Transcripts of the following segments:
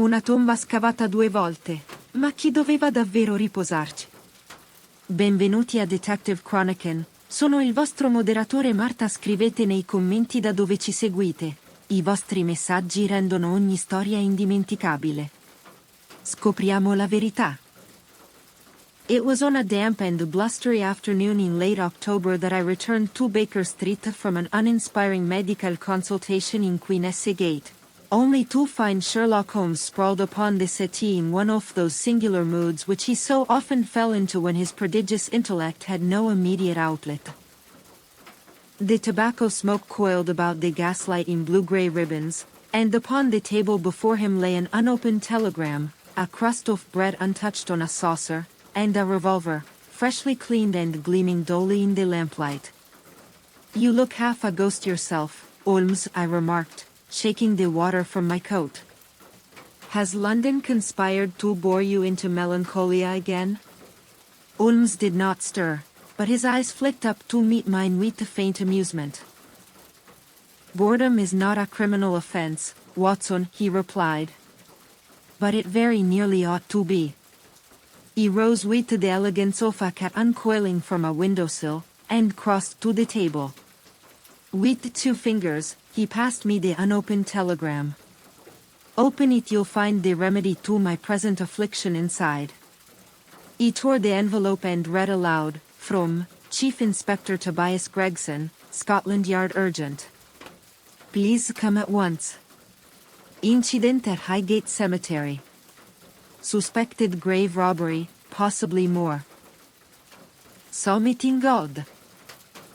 Una tomba scavata 2 volte, ma chi doveva davvero riposarci? Benvenuti a Detective Chronicle, sono il vostro moderatore Marta. Scrivete nei commenti da dove ci seguite, i vostri messaggi rendono ogni storia indimenticabile. Scopriamo la verità. It was on a damp and blustery afternoon in late October that I returned to Baker Street from an uninspiring medical consultation in Queen Gate, only to find Sherlock Holmes sprawled upon the settee in one of those singular moods which he so often fell into when his prodigious intellect had no immediate outlet. The tobacco smoke coiled about the gaslight in blue-gray ribbons, and upon the table before him lay an unopened telegram, a crust of bread untouched on a saucer, and a revolver, freshly cleaned and gleaming dully in the lamplight. "You look half a ghost yourself, Holmes," I remarked, shaking the water from my coat. "Has London conspired to bore you into melancholia again?" Holmes did not stir, but his eyes flicked up to meet mine with faint amusement. "Boredom is not a criminal offense, Watson," he replied. "But it very nearly ought to be." He rose with the elegance of a cat uncoiling from a windowsill, and crossed to the table. With 2 fingers, he passed me the unopened telegram. "Open it, you'll find the remedy to my present affliction inside." He tore the envelope and read aloud, from Chief Inspector Tobias Gregson, Scotland Yard urgent. "Please come at once. Incident at Highgate Cemetery. Suspected grave robbery, possibly more. Submitting God.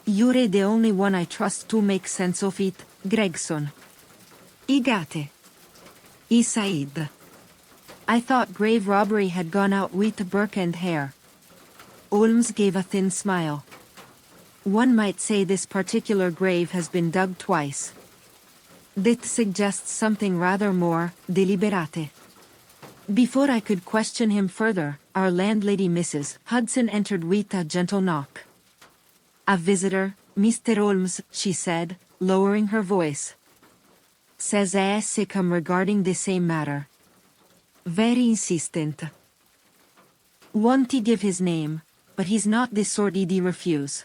You're the only one I trust to make sense of it, Gregson. Igate. Isaid. I thought grave robbery had gone out with Burke and Hare. Holmes gave a thin smile. "One might say this particular grave has been dug twice. That suggests something rather more deliberate." Before I could question him further, our landlady Mrs. Hudson entered with a gentle knock. "A visitor, Mr. Holmes," she said, lowering her voice. "Says I come regarding the same matter. Very insistent. Won't he give his name, but he's not the sort he'd refuse."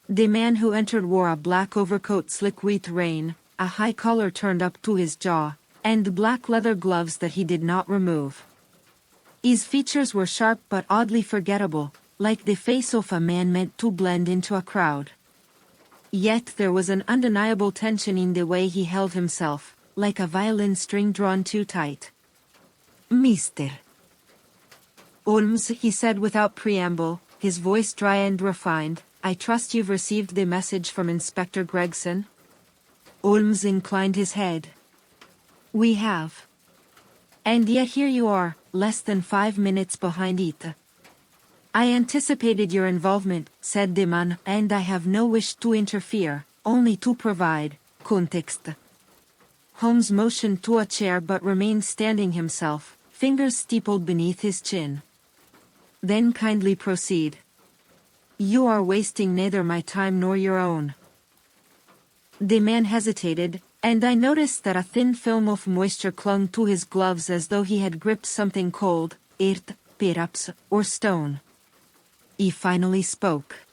The man who entered wore a black overcoat slick with rain, a high collar turned up to his jaw, and black leather gloves that he did not remove. His features were sharp but oddly forgettable, like the face of a man meant to blend into a crowd. Yet there was an undeniable tension in the way he held himself, like a violin string drawn too tight. "Mr. Holmes," he said without preamble, his voice dry and refined, "I trust you've received the message from Inspector Gregson?" Holmes inclined his head. "We have. And yet here you are, less than 5 minutes behind it." "I anticipated your involvement," said the man, "and I have no wish to interfere, only to provide context." Holmes motioned to a chair but remained standing himself, fingers steepled beneath his chin. "Then kindly proceed. You are wasting neither my time nor your own." The man hesitated, and I noticed that a thin film of moisture clung to his gloves as though he had gripped something cold, earth, perhaps, or stone. He finally spoke.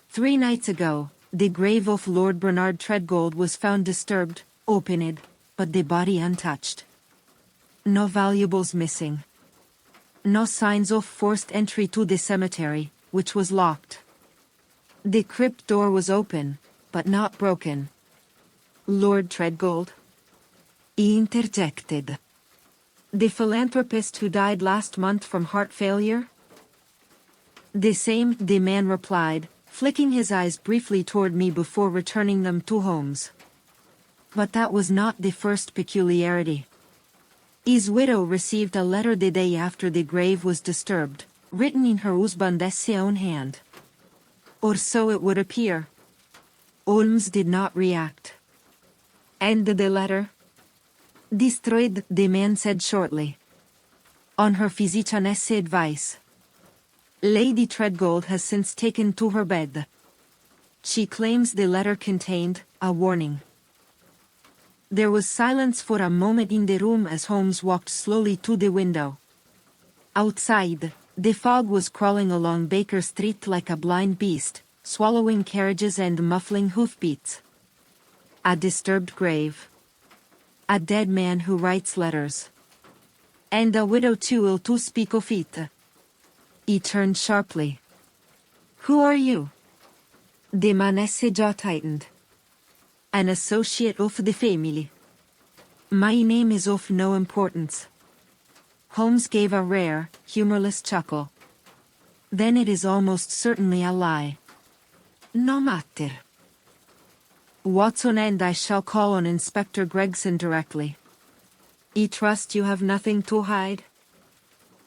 "3 nights ago, the grave of Lord Bernard Treadgold was found disturbed, opened, but the body untouched. No valuables missing. No signs of forced entry to the cemetery, which was locked. The crypt door was open, but not broken." "Lord Treadgold?" he interjected. "The philanthropist who died last month from heart failure?" "The same," the man replied, flicking his eyes briefly toward me before returning them to Holmes. But that was not the first peculiarity. His widow received a letter the day after the grave was disturbed, written in her husband's own hand. Or so it would appear. Holmes did not react. "And the letter?" "Destroyed," the man said shortly. "On her physician's advice. Lady Treadgold has since taken to her bed. She claims the letter contained a warning." There was silence for a moment in the room as Holmes walked slowly to the window. Outside, the fog was crawling along Baker Street like a blind beast, swallowing carriages and muffling hoofbeats. A disturbed grave. A dead man who writes letters. And a widow too ill to speak of it. He turned sharply. Who are you? The man's jaw tightened. An associate of the family. My name is of no importance. Holmes gave a rare, humorless chuckle. Then it is almost certainly a lie. No matter. Watson and I shall call on Inspector Gregson directly. I trust you have nothing to hide?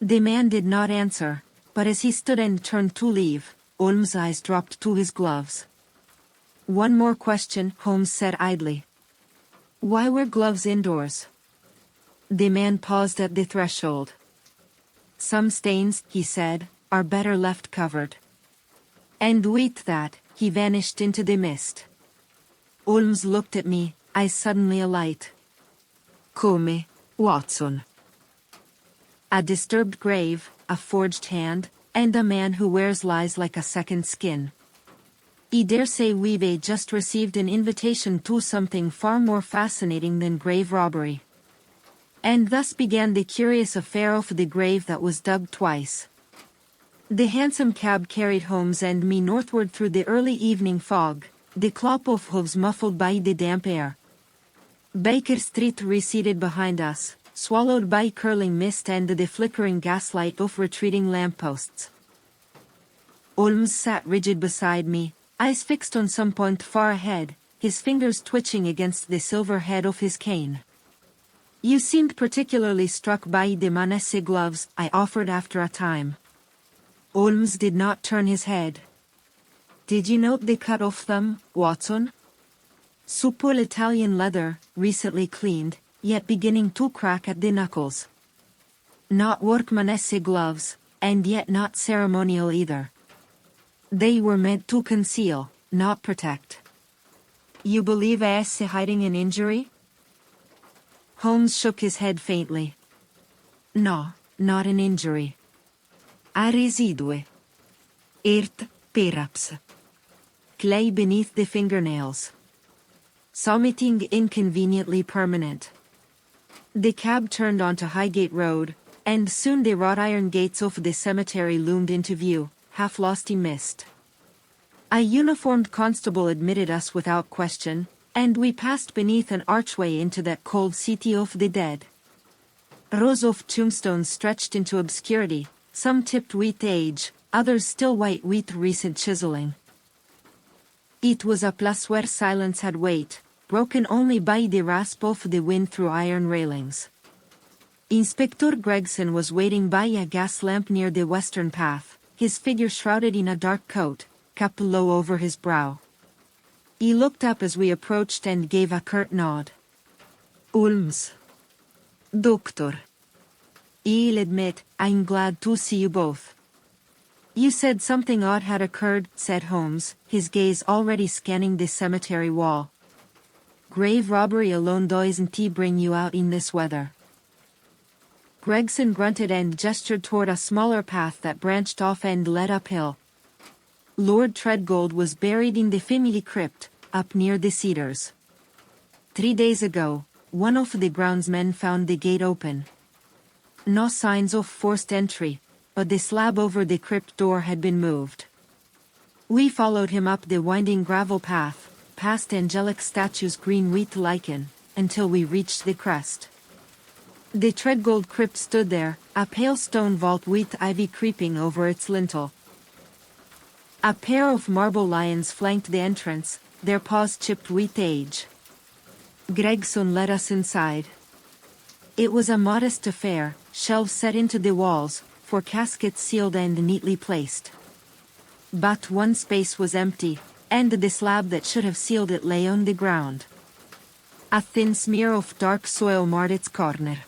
The man did not answer, but as he stood and turned to leave, Holmes' eyes dropped to his gloves. One more question, Holmes said idly. Why wear gloves indoors? The man paused at the threshold. Some stains, he said, are better left covered. And with that, he vanished into the mist. Holmes looked at me, eyes suddenly alight. Come, Watson. A disturbed grave, a forged hand, and a man who wears lies like a second skin. I dare say we've just received an invitation to something far more fascinating than grave robbery. And thus began the curious affair of the grave that was dug twice. The hansom cab carried Holmes and me northward through the early evening fog, the clop of hooves muffled by the damp air. Baker Street receded behind us, swallowed by curling mist and the flickering gaslight of retreating lampposts. Holmes sat rigid beside me, eyes fixed on some point far ahead, his fingers twitching against the silver head of his cane. You seemed particularly struck by the man's gloves, I offered after a time. Holmes did not turn his head. Did you note the cut of them, Watson? Supple Italian leather, recently cleaned, yet beginning to crack at the knuckles. Not workman's gloves, and yet not ceremonial either. They were meant to conceal, not protect. You believe S hiding an injury? Holmes shook his head faintly. No, not an injury. A residue. Earth, perhaps. Clay beneath the fingernails. Something inconveniently permanent. The cab turned onto Highgate Road, and soon the wrought iron gates of the cemetery loomed into view, half lost in mist. A uniformed constable admitted us without question, and we passed beneath an archway into that cold city of the dead. Rows of tombstones stretched into obscurity, some tipped with age, others still white with recent chiseling. It was a place where silence had weight, broken only by the rasp of the wind through iron railings. Inspector Gregson was waiting by a gas lamp near the western path, his figure shrouded in a dark coat, cap low over his brow. He looked up as we approached and gave a curt nod. Holmes. Doctor. I'll admit, I'm glad to see you both. You said something odd had occurred, said Holmes, his gaze already scanning the cemetery wall. Grave robbery alone doesn't bring you out in this weather. Gregson grunted and gestured toward a smaller path that branched off and led uphill. Lord Treadgold was buried in the family crypt, up near the cedars. 3 days ago, one of the groundsmen found the gate open. No signs of forced entry, but the slab over the crypt door had been moved. We followed him up the winding gravel path, past angelic statues green with lichen, until we reached the crest. The Treadgold crypt stood there, a pale stone vault with ivy creeping over its lintel. A pair of marble lions flanked the entrance, their paws chipped with age. Gregson led us inside. It was a modest affair, shelves set into the walls, for caskets sealed and neatly placed. But one space was empty, and the slab that should have sealed it lay on the ground. A thin smear of dark soil marred its corner.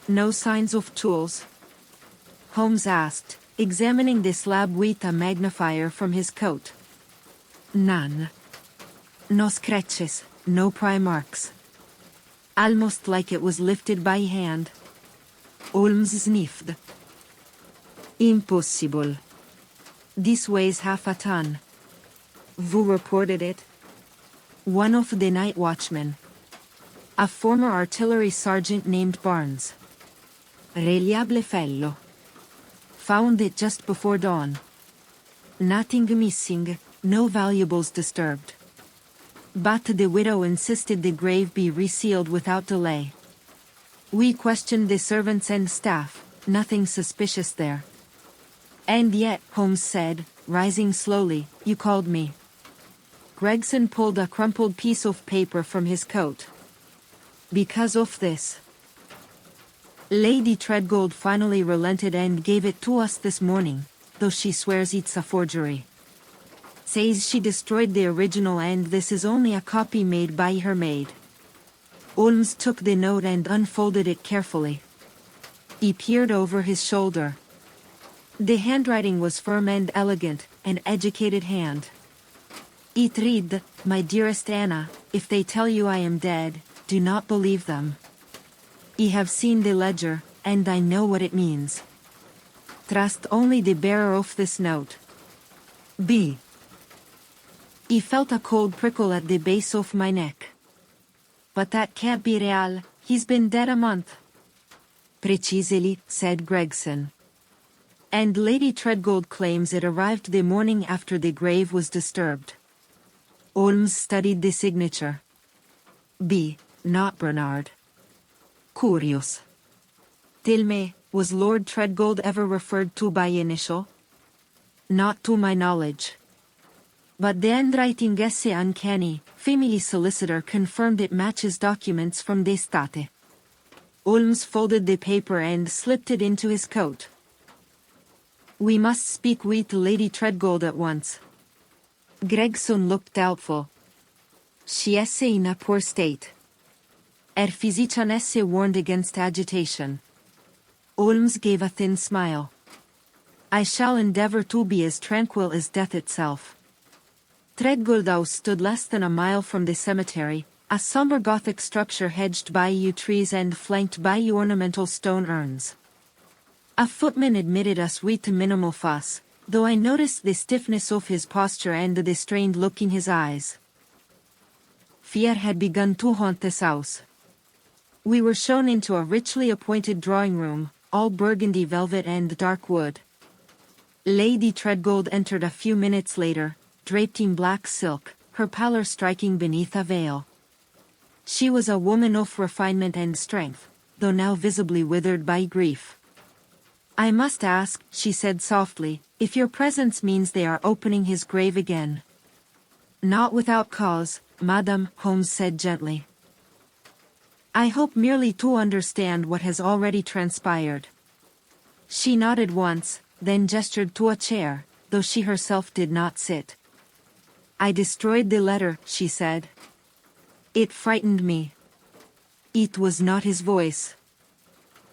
No signs of tools? Holmes asked, examining the slab with a magnifier from his coat. None. No scratches, no pry marks. almost like it was lifted by hand. Holmes sniffed. Impossible. This weighs half a ton. Who reported it? One of the night watchmen. A former artillery sergeant named Barnes. Reliable fellow. Found it just before dawn. Nothing missing, no valuables disturbed. But the widow insisted the grave be resealed without delay. We questioned the servants and staff, nothing suspicious there. And yet, Holmes said, rising slowly, you called me. Gregson pulled a crumpled piece of paper from his coat. Because of this. Lady Treadgold finally relented and gave it to us this morning, though she swears it's a forgery. Says she destroyed the original and this is only a copy made by her maid. Holmes took the note and unfolded it carefully. He peered over his shoulder. The handwriting was firm and elegant, an educated hand. It read, "My dearest Anna, if they tell you I am dead, do not believe them. I have seen the ledger, and I know what it means. Trust only the bearer of this note. B." I felt a cold prickle at the base of my neck. But that can't be real, he's been dead a month. Precisely, said Gregson. And Lady Treadgold claims it arrived the morning after the grave was disturbed. Holmes studied the signature. B, not Bernard. Curious. Tell me, was Lord Treadgold ever referred to by initial? Not to my knowledge. But the handwriting is uncanny. Family solicitor confirmed it matches documents from d'estate. Holmes folded the paper and slipped it into his coat. We must speak with Lady Treadgold at once. Gregson looked doubtful. She is in a poor state. Her physician is warned against agitation. Holmes gave a thin smile. I shall endeavor to be as tranquil as death itself. Treadgold House stood less than a mile from the cemetery, a somber Gothic structure hedged by yew trees and flanked by ornamental stone urns. A footman admitted us with minimal fuss, though I noticed the stiffness of his posture and the strained look in his eyes. Fear had begun to haunt this house. We were shown into a richly appointed drawing room, all burgundy velvet and dark wood. Lady Treadgold entered a few minutes later, draped in black silk, her pallor striking beneath a veil. She was a woman of refinement and strength, though now visibly withered by grief. I must ask, she said softly, if your presence means they are opening his grave again. Not without cause, Madame, Holmes said gently. I hope merely to understand what has already transpired. She nodded once, then gestured to a chair, though she herself did not sit. I destroyed the letter, she said. It frightened me. It was not his voice.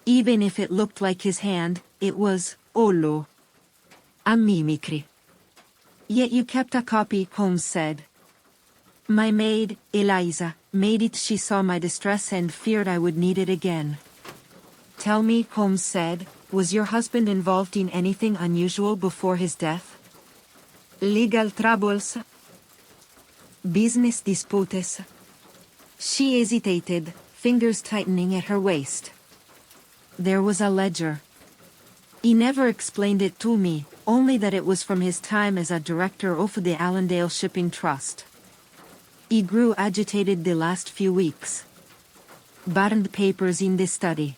Even if it looked like his hand, it was, hollow. A mimicry. Yet you kept a copy, Holmes said. My maid, Eliza, made it. She saw my distress and feared I would need it again. Tell me, Holmes said, was your husband involved in anything unusual before his death? Legal troubles? Business disputes? She hesitated, fingers tightening at her waist. There was a ledger. He never explained it to me, only that it was from his time as a director of the Allendale Shipping Trust. He grew agitated the last few weeks. Burned papers in the study.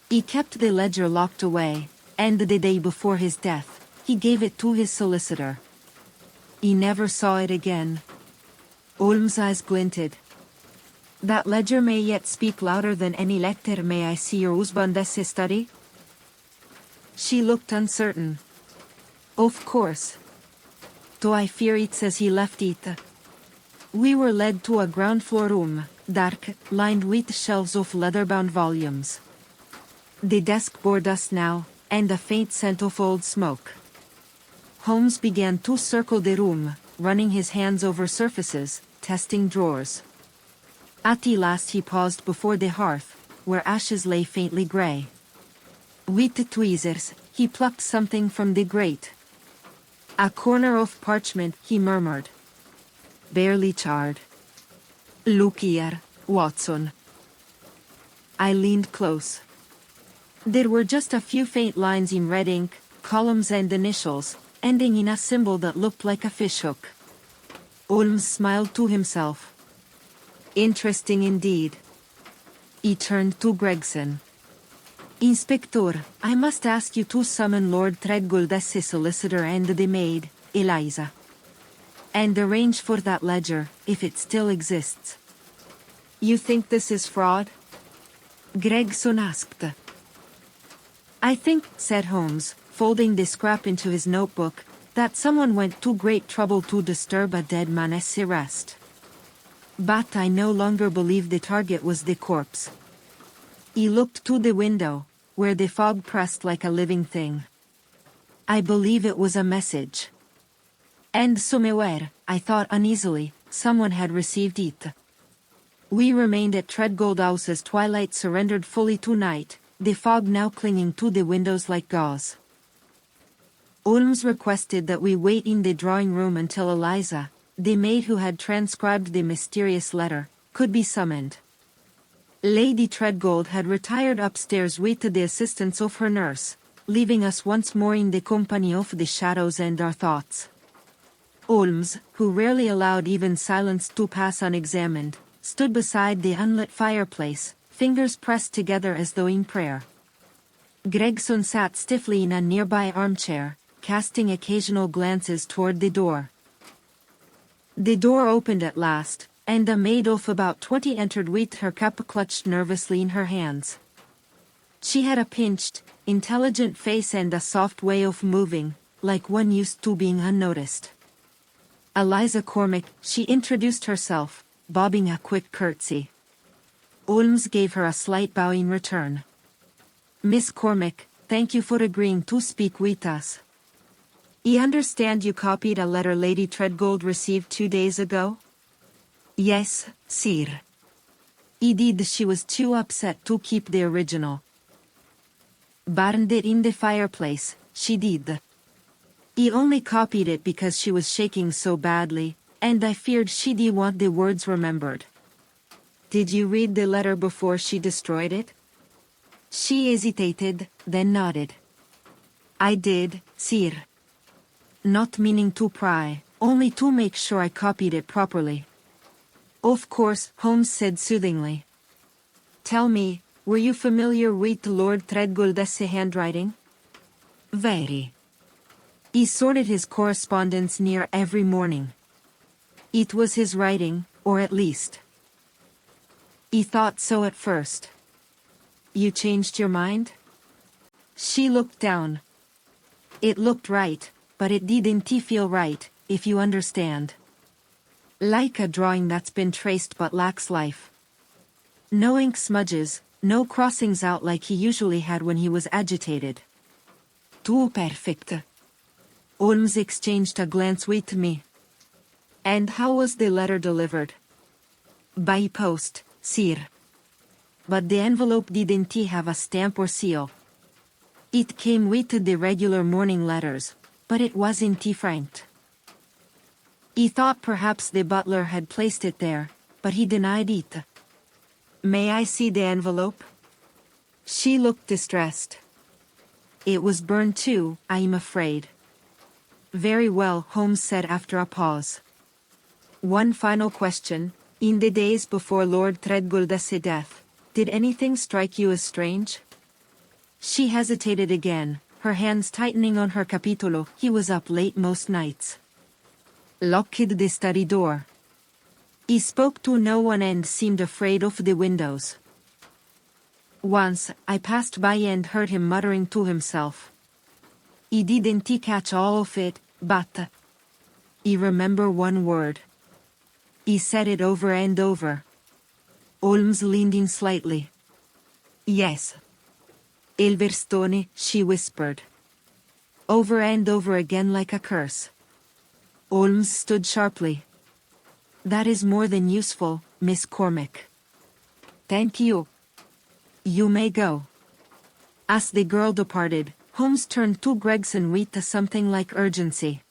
He kept the ledger locked away, and the day before his death, he gave it to his solicitor. He never saw it again. Holmes' eyes glinted. That ledger may yet speak louder than any letter. May I see your husband's study? She looked uncertain. Of course. Though I fear it says he left it. We were led to a ground floor room, dark, lined with shelves of leather-bound volumes. The desk bore dust now, and a faint scent of old smoke. Holmes began to circle the room, running his hands over surfaces, testing drawers. At the last he paused before the hearth, where ashes lay faintly grey. With the tweezers, he plucked something from the grate. A corner of parchment, he murmured. Barely charred. Look here, Watson. I leaned close. There were just a few faint lines in red ink, columns and initials, ending in a symbol that looked like a fishhook. Holmes smiled to himself. Interesting indeed. He turned to Gregson. Inspector, I must ask you to summon Lord Threadgold as his solicitor and the maid, Eliza. And arrange for that ledger, if it still exists. You think this is fraud? Gregson asked. I think, said Holmes, folding the scrap into his notebook, that someone went to great trouble to disturb a dead man's rest. But I no longer believe the target was the corpse. He looked to the window, where the fog pressed like a living thing. I believe it was a message. And somewhere, I thought uneasily, someone had received it. We remained at Threadgold House as twilight surrendered fully to night, the fog now clinging to the windows like gauze. Holmes requested that we wait in the drawing room until Eliza, the maid who had transcribed the mysterious letter, could be summoned. Lady Threadgold had retired upstairs with the assistance of her nurse, leaving us once more in the company of the shadows and our thoughts. Holmes, who rarely allowed even silence to pass unexamined, stood beside the unlit fireplace, fingers pressed together as though in prayer. Gregson sat stiffly in a nearby armchair, casting occasional glances toward the door. The door opened at last, and a maid of about 20 entered with her cup clutched nervously in her hands. She had a pinched, intelligent face and a soft way of moving, like one used to being unnoticed. Eliza Cormac, she introduced herself, bobbing a quick curtsy. Holmes gave her a slight bow in return. Miss Cormac, thank you for agreeing to speak with us. I understand you copied a letter Lady Threadgold received 2 days ago? Yes, sir. Indeed, she was too upset to keep the original. Burned it in the fireplace, she did. I only copied it because she was shaking so badly, and I feared she didn't want the words remembered. Did you read the letter before she destroyed it? She hesitated, then nodded. I did, sir. Not meaning to pry, only to make sure I copied it properly. Of course, Holmes said soothingly. Tell me, were you familiar with Lord Threadgold's handwriting? Very. He sorted his correspondence near every morning. It was his writing, or at least. He thought so at first. You changed your mind? She looked down. It looked right, but it didn't feel right, if you understand. Like a drawing that's been traced but lacks life. No ink smudges, no crossings out like he usually had when he was agitated. Too perfect. Holmes exchanged a glance with me. And how was the letter delivered? By post, sir. But the envelope didn't have a stamp or seal. It came with the regular morning letters, but it wasn't franked. He thought perhaps the butler had placed it there, but he denied it. May I see the envelope? She looked distressed. It was burned too, I'm afraid. Very well, Holmes said after a pause. One final question. In the days before Lord Threadgold's death, did anything strike you as strange? She hesitated again, her hands tightening on her capitolo. He was up late most nights. Locked the study door. He spoke to no one and seemed afraid of the windows. Once, I passed by and heard him muttering to himself. He didn't catch all of it, but he remembered one word. He said it over and over. Holmes leaned in slightly. Yes. Elverstone, she whispered. Over and over again like a curse. Holmes stood sharply. That is more than useful, Miss Cormac. Thank you. You may go. As the girl departed, Holmes turned to Gregson with something like urgency.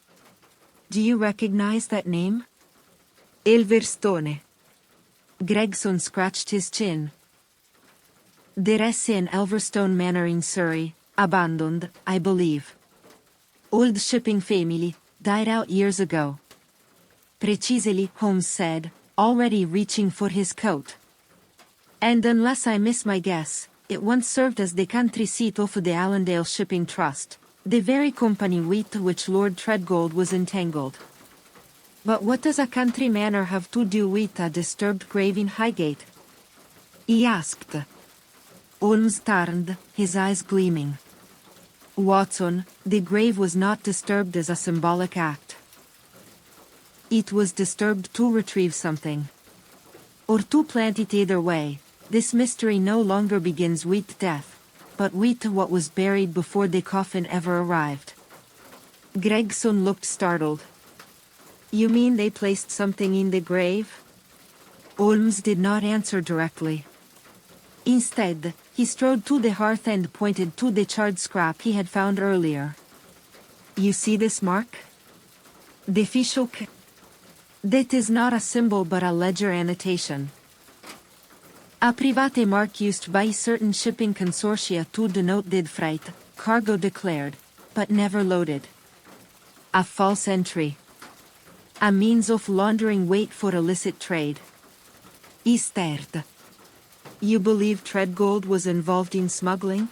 Do you recognize that name? Elverstone. Gregson scratched his chin. There is an Elverstone manor in Surrey, abandoned, I believe. Old shipping family, died out years ago. Precisely, Holmes said, already reaching for his coat. And unless I miss my guess, it once served as the country seat of the Allendale Shipping Trust, the very company with which Lord Treadgold was entangled. But what does a country manor have to do with a disturbed grave in Highgate? He asked. Holmes turned, his eyes gleaming. Watson, the grave was not disturbed as a symbolic act. It was disturbed to retrieve something. Or to plant it either way. This mystery no longer begins with death, but with what was buried before the coffin ever arrived. Gregson looked startled. You mean they placed something in the grave? Holmes did not answer directly. Instead, he strode to the hearth and pointed to the charred scrap he had found earlier. You see this mark? The fishhook? That is not a symbol but a ledger annotation. A private mark used by certain shipping consortia to denote dead freight, cargo declared, but never loaded. A false entry. A means of laundering weight for illicit trade. He stared. You believe Treadgold was involved in smuggling?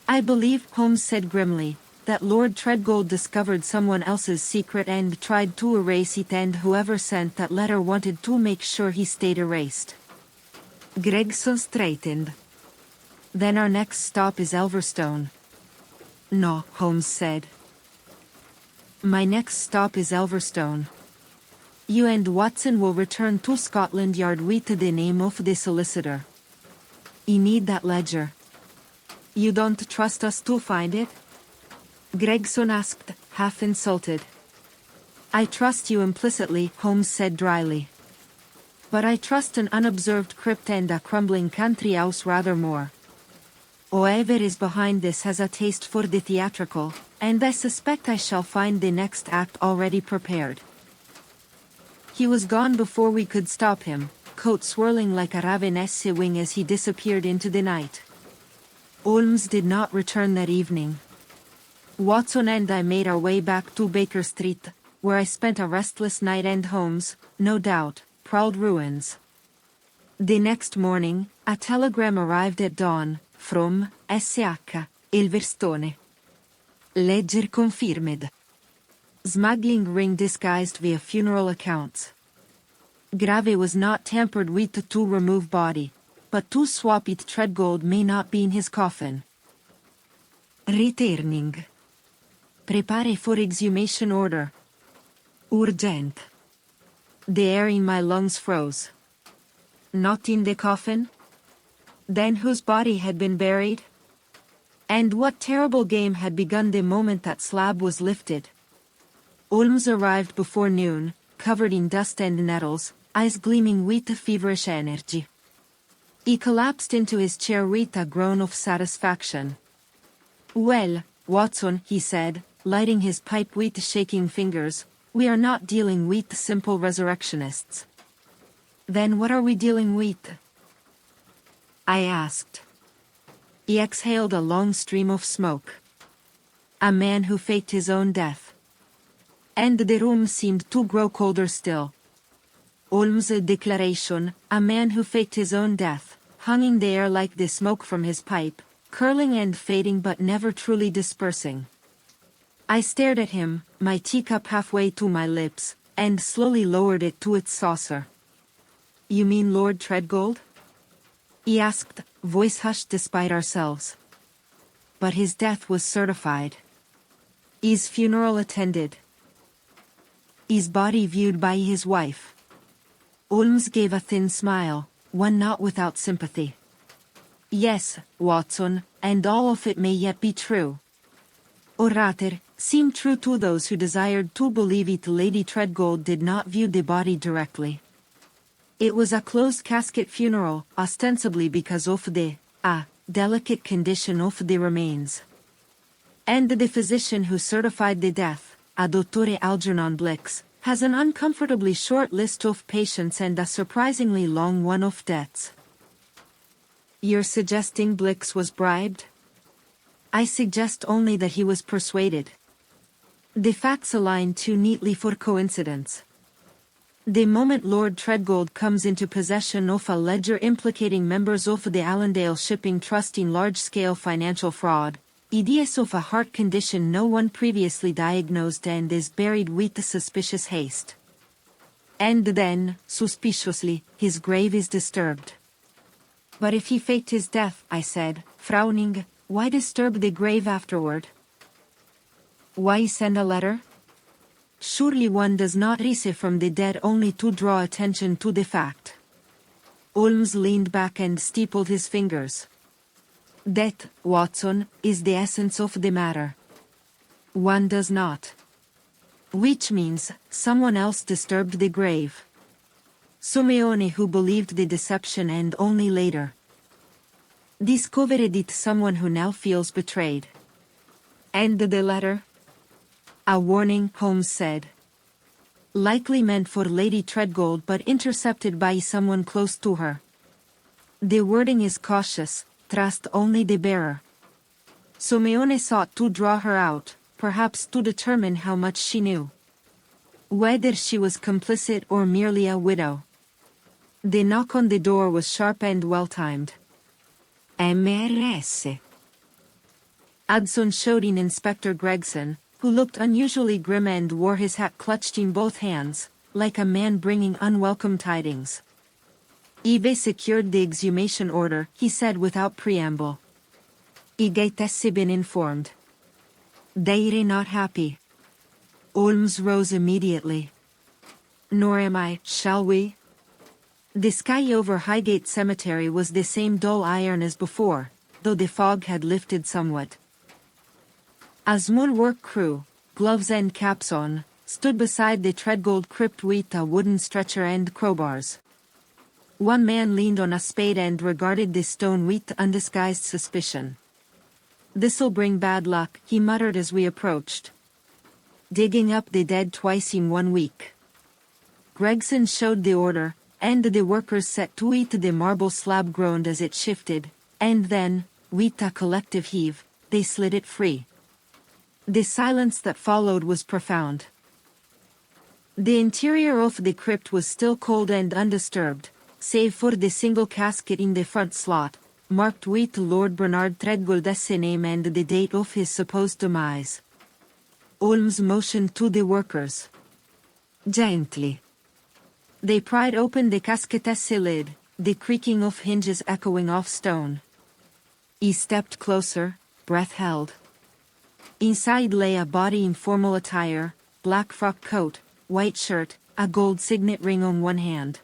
I believe, Holmes said grimly, that Lord Treadgold discovered someone else's secret and tried to erase it, and whoever sent that letter wanted to make sure he stayed erased. Gregson straightened. Then our next stop is Elverstone. No, Holmes said. My next stop is Elverstone. You and Watson will return to Scotland Yard with the name of the solicitor. You need that ledger. You don't trust us to find it? Gregson asked, half insulted. I trust you implicitly, Holmes said dryly. But I trust an unobserved crypt and a crumbling country house rather more. Whoever is behind this has a taste for the theatrical, and I suspect I shall find the next act already prepared. He was gone before we could stop him, coat swirling like a ravenous wing as he disappeared into the night. Holmes did not return that evening. Watson and I made our way back to Baker Street, where I spent a restless night, and Holmes, no doubt, prowled ruins. The next morning, a telegram arrived at dawn, from S.H. Elverstone. Ledger confirmed. Smuggling ring disguised via funeral accounts. Grave was not tampered with to remove body, but to swap it Treadgold may not be in his coffin. Returning. Prepare for exhumation order. Urgent. The air in my lungs froze. Not in the coffin? Then whose body had been buried? And what terrible game had begun the moment that slab was lifted? Holmes arrived before noon, covered in dust and nettles, eyes gleaming with feverish energy. He collapsed into his chair with a groan of satisfaction. Well, Watson, he said, lighting his pipe with shaking fingers, we are not dealing with simple resurrectionists. Then what are we dealing with? I asked. He exhaled a long stream of smoke. A man who faked his own death. And the room seemed to grow colder still. Holmes' declaration, a man who faked his own death, hung in the air like the smoke from his pipe, curling and fading but never truly dispersing. I stared at him, my teacup halfway to my lips, and slowly lowered it to its saucer. You mean Lord Treadgold? He asked, voice hushed despite ourselves. But his death was certified. His funeral attended. His body viewed by his wife. Holmes gave a thin smile, one not without sympathy. Yes, Watson, and all of it may yet be true. Or rather, seem true to those who desired to believe it. Lady Treadgold did not view the body directly. It was a closed casket funeral, ostensibly because of the delicate condition of the remains. And the physician who certified the death, Dottore Algernon Blix, has an uncomfortably short list of patients and a surprisingly long one of deaths. You're suggesting Blix was bribed? I suggest only that he was persuaded. The facts align too neatly for coincidence. The moment Lord Treadgold comes into possession of a ledger implicating members of the Allendale Shipping Trust in large-scale financial fraud, ideas of a heart condition no one previously diagnosed and is buried with suspicious haste. And then, suspiciously, his grave is disturbed. But if he faked his death, I said, frowning, why disturb the grave afterward? Why send a letter? Surely one does not receive from the dead only to draw attention to the fact. Holmes leaned back and steepled his fingers. That, Watson, is the essence of the matter. One does not. Which means, someone else disturbed the grave. Simeone, who believed the deception and only later discovered it, someone who now feels betrayed. And the letter? A warning, Holmes said. Likely meant for Lady Treadgold but intercepted by someone close to her. The wording is cautious, trust only the bearer. Simeone sought to draw her out, perhaps to determine how much she knew. Whether she was complicit or merely a widow. The knock on the door was sharp and well-timed. MRS. Hudson showed in Inspector Gregson, who looked unusually grim and wore his hat clutched in both hands, like a man bringing unwelcome tidings. Eve secured the exhumation order, he said without preamble. Igaitesse been informed. They're not happy. Holmes rose immediately. Nor am I, shall we? The sky over Highgate Cemetery was the same dull iron as before, though the fog had lifted somewhat. A small work crew, gloves and caps on, stood beside the Treadgold crypt with a wooden stretcher and crowbars. One man leaned on a spade and regarded the stone with undisguised suspicion. "This'll bring bad luck," he muttered as we approached. "Digging up the dead twice in 1 week." Gregson showed the order, and the workers set to it. The marble slab groaned as it shifted, and then, with a collective heave, they slid it free. The silence that followed was profound. The interior of the crypt was still cold and undisturbed, save for the single casket in the front slot, marked with Lord Bernard Treadgold's name and the date of his supposed demise. Holmes motioned to the workers. Gently. They pried open the casket's lid, the creaking of hinges echoing off stone. He stepped closer, breath held. Inside lay a body in formal attire, black frock coat, white shirt, a gold signet ring on one hand.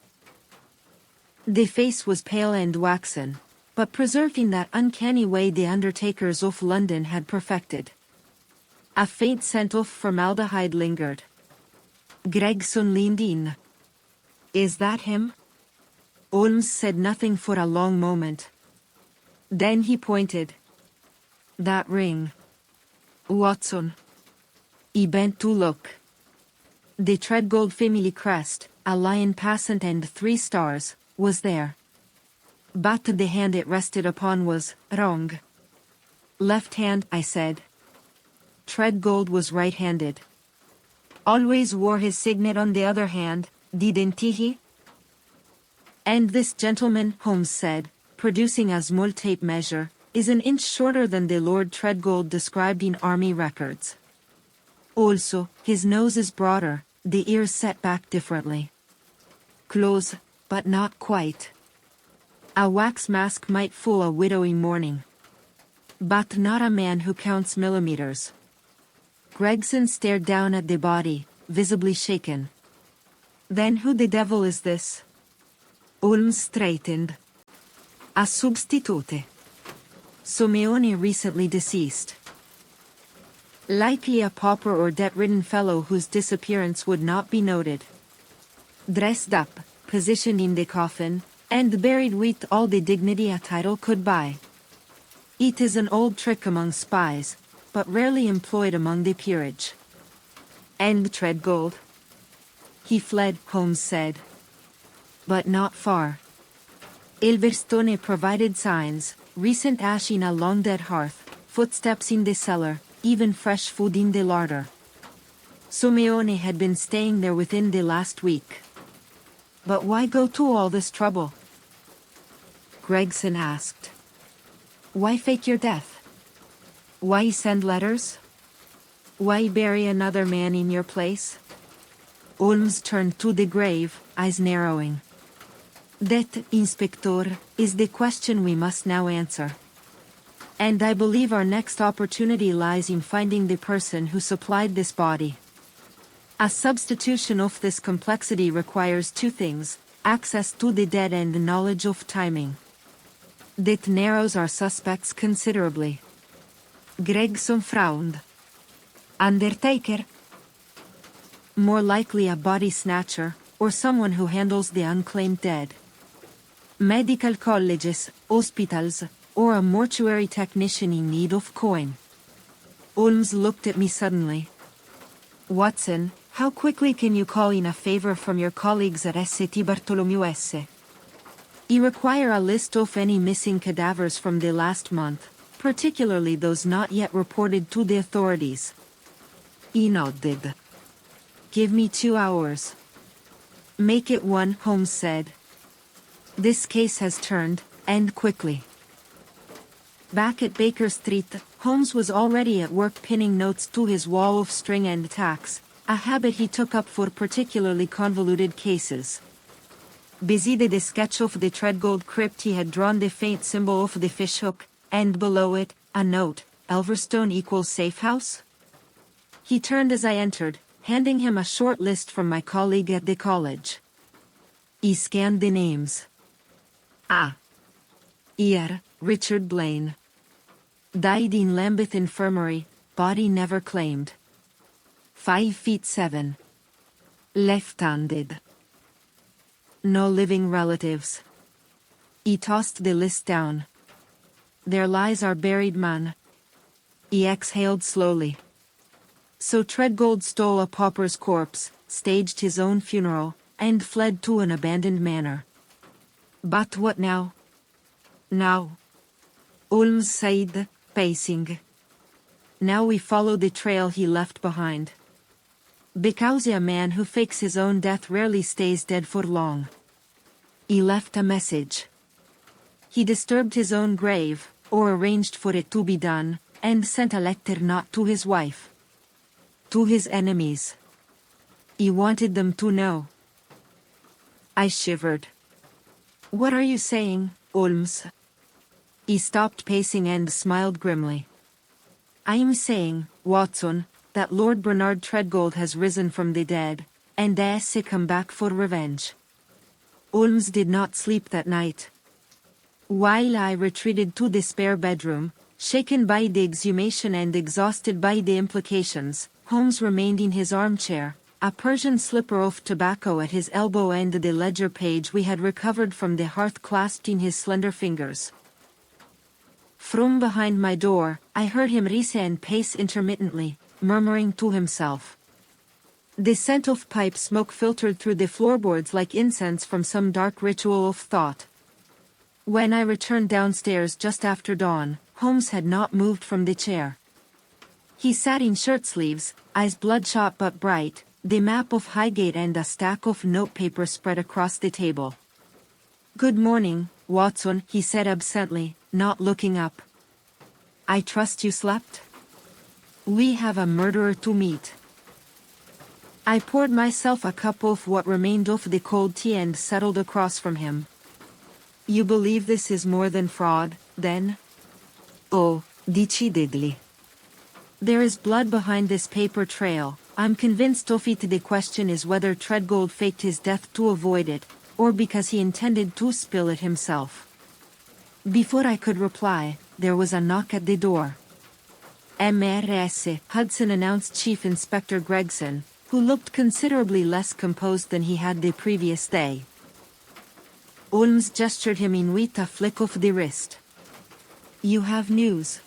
The face was pale and waxen, but preserved in that uncanny way the undertakers of London had perfected. A faint scent of formaldehyde lingered. Gregson leaned in. "Is that him?" Holmes said nothing for a long moment. Then he pointed. "That ring. Watson." He bent to look. The Treadgold family crest, a lion passant and 3 stars, was there. But the hand it rested upon was wrong. "Left hand," I said. Treadgold was right-handed. "Always wore his signet on the other hand, didn't he?" "And this gentleman," Holmes said, producing a small tape measure, "is an inch shorter than the Lord Treadgold described in army records. Also, his nose is broader, the ears set back differently. Close, but not quite. A wax mask might fool a widow in mourning. But not a man who counts millimeters." Gregson stared down at the body, visibly shaken. "Then who the devil is this?" Holmes straightened. "A substitute. Simeone recently deceased. Likely a pauper or debt-ridden fellow whose disappearance would not be noted. Dressed up, positioned in the coffin, and buried with all the dignity a title could buy. It is an old trick among spies, but rarely employed among the peerage. And Treadgold? He fled, Holmes said. But not far. Ilverstone provided signs, recent ash in a long-dead hearth, footsteps in the cellar, even fresh food in the larder. Simeone had been staying there within the last week. But why go to all this trouble? Gregson asked. Why fake your death? Why send letters? Why bury another man in your place? Holmes turned to the grave, eyes narrowing. That, Inspector, is the question we must now answer. And I believe our next opportunity lies in finding the person who supplied this body. A substitution of this complexity requires two things: access to the dead and knowledge of timing. That narrows our suspects considerably. Gregson frowned. Undertaker? More likely a body snatcher, or someone who handles the unclaimed dead. Medical colleges, hospitals, or a mortuary technician in need of coin. Holmes looked at me suddenly. Watson, how quickly can you call in a favor from your colleagues at St. Bartholomew S? You require a list of any missing cadavers from the last month, particularly those not yet reported to the authorities. He nodded. Give me 2 hours. Make it 1, Holmes said. This case has turned, and quickly. Back at Baker Street, Holmes was already at work pinning notes to his wall of string and tacks, a habit he took up for particularly convoluted cases. Beside the sketch of the Treadgold crypt he had drawn the faint symbol of the fishhook, and below it, a note, Elverstone equals safe house? He turned as I entered, handing him a short list from my colleague at the college. He scanned the names. Here, Richard Blaine. Died in Lambeth Infirmary, body never claimed. 5'7". Left-handed. No living relatives. He tossed the list down. There lies our buried man. He exhaled slowly. So Treadgold stole a pauper's corpse, staged his own funeral, and fled to an abandoned manor. But what now? Now? Holmes said, pacing. Now we follow the trail he left behind. Because a man who fakes his own death rarely stays dead for long. He left a message. He disturbed his own grave, or arranged for it to be done, and sent a letter not to his wife. To his enemies. He wanted them to know. I shivered. What are you saying, Holmes? He stopped pacing and smiled grimly. I am saying, Watson, that Lord Bernard Treadgold has risen from the dead, and has come back for revenge. Holmes did not sleep that night. While I retreated to the spare bedroom, shaken by the exhumation and exhausted by the implications, Holmes remained in his armchair, a Persian slipper of tobacco at his elbow and the ledger page we had recovered from the hearth clasped in his slender fingers. From behind my door, I heard him rise and pace intermittently, murmuring to himself. The scent of pipe smoke filtered through the floorboards like incense from some dark ritual of thought. When I returned downstairs just after dawn, Holmes had not moved from the chair. He sat in shirt sleeves, eyes bloodshot but bright, the map of Highgate and a stack of notepaper spread across the table. Good morning, Watson, he said absently, not looking up. I trust you slept? We have a murderer to meet. I poured myself a cup of what remained of the cold tea and settled across from him. You believe this is more than fraud, then? Oh, decidedly. There is blood behind this paper trail. I'm convinced of it. The question is whether Treadgold faked his death to avoid it, or because he intended to spill it himself. Before I could reply, there was a knock at the door. MRS, Hudson announced Chief Inspector Gregson, who looked considerably less composed than he had the previous day. Holmes gestured him in with a flick of the wrist. You have news.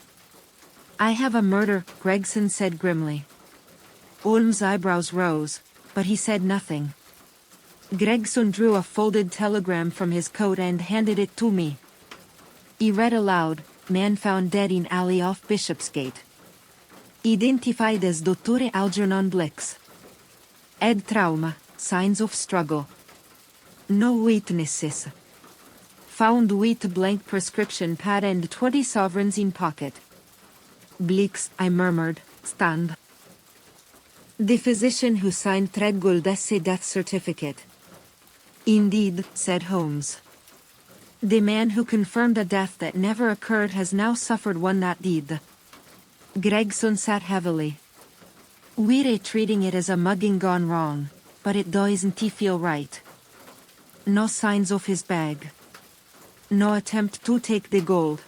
I have a murder, Gregson said grimly. Holmes' eyebrows rose, but he said nothing. Gregson drew a folded telegram from his coat and handed it to me. He read aloud, man found dead in alley off Bishopsgate. Identified as Dottore Algernon Blix. Ed trauma, signs of struggle. No witnesses. Found with blank prescription pad and 20 sovereigns in pocket. Blix, I murmured, stand. The physician who signed Threadgold's death certificate. Indeed, said Holmes. The man who confirmed a death that never occurred has now suffered one that did. Gregson sat heavily. We're treating it as a mugging gone wrong, but it doesn't feel right. No signs of his bag. No attempt to take the gold.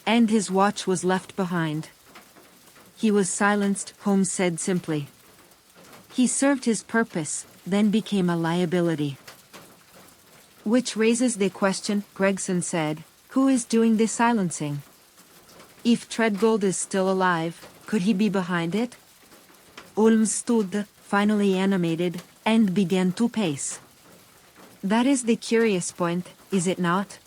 And his watch was left behind. He was silenced, Holmes said simply. He served his purpose, then became a liability. Which raises the question, Gregson said, who is doing the silencing? If Threadgold is still alive, could he be behind it? Holmes stood, finally animated, and began to pace. That is the curious point, is it not?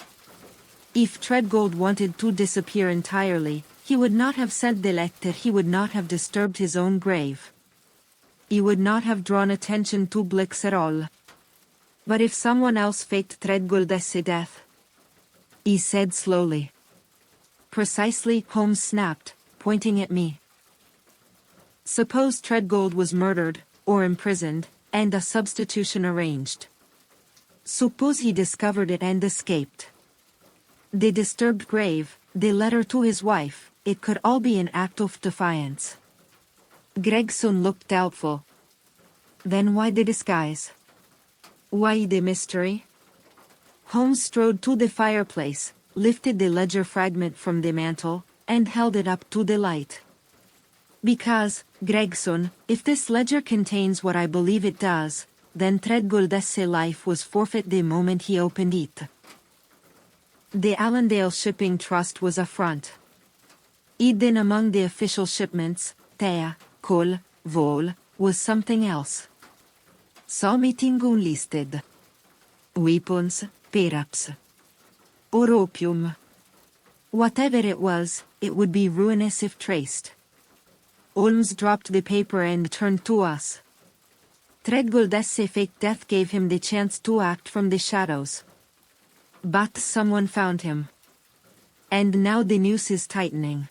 If Threadgold wanted to disappear entirely, he would not have sent the letter, he would not have disturbed his own grave. He would not have drawn attention to Blix at all. But if someone else faked Threadgold's death? He said slowly. Precisely, Holmes snapped, pointing at me. Suppose Threadgold was murdered, or imprisoned, and a substitution arranged. Suppose he discovered it and escaped. The disturbed grave, the letter to his wife, it could all be an act of defiance. Gregson looked doubtful. Then why the disguise? Why the mystery? Holmes strode to the fireplace, lifted the ledger fragment from the mantel, and held it up to the light. Because, Gregson, if this ledger contains what I believe it does, then Threadgold's life was forfeit the moment he opened it. The Allendale Shipping Trust was a front. Hidden among the official shipments, Thea, coal, vol, was something else. Something unlisted. Weapons, perhaps. Or opium. Whatever it was, it would be ruinous if traced. Holmes dropped the paper and turned to us. Threadgold's fake death gave him the chance to act from the shadows. But someone found him. And now the noose is tightening.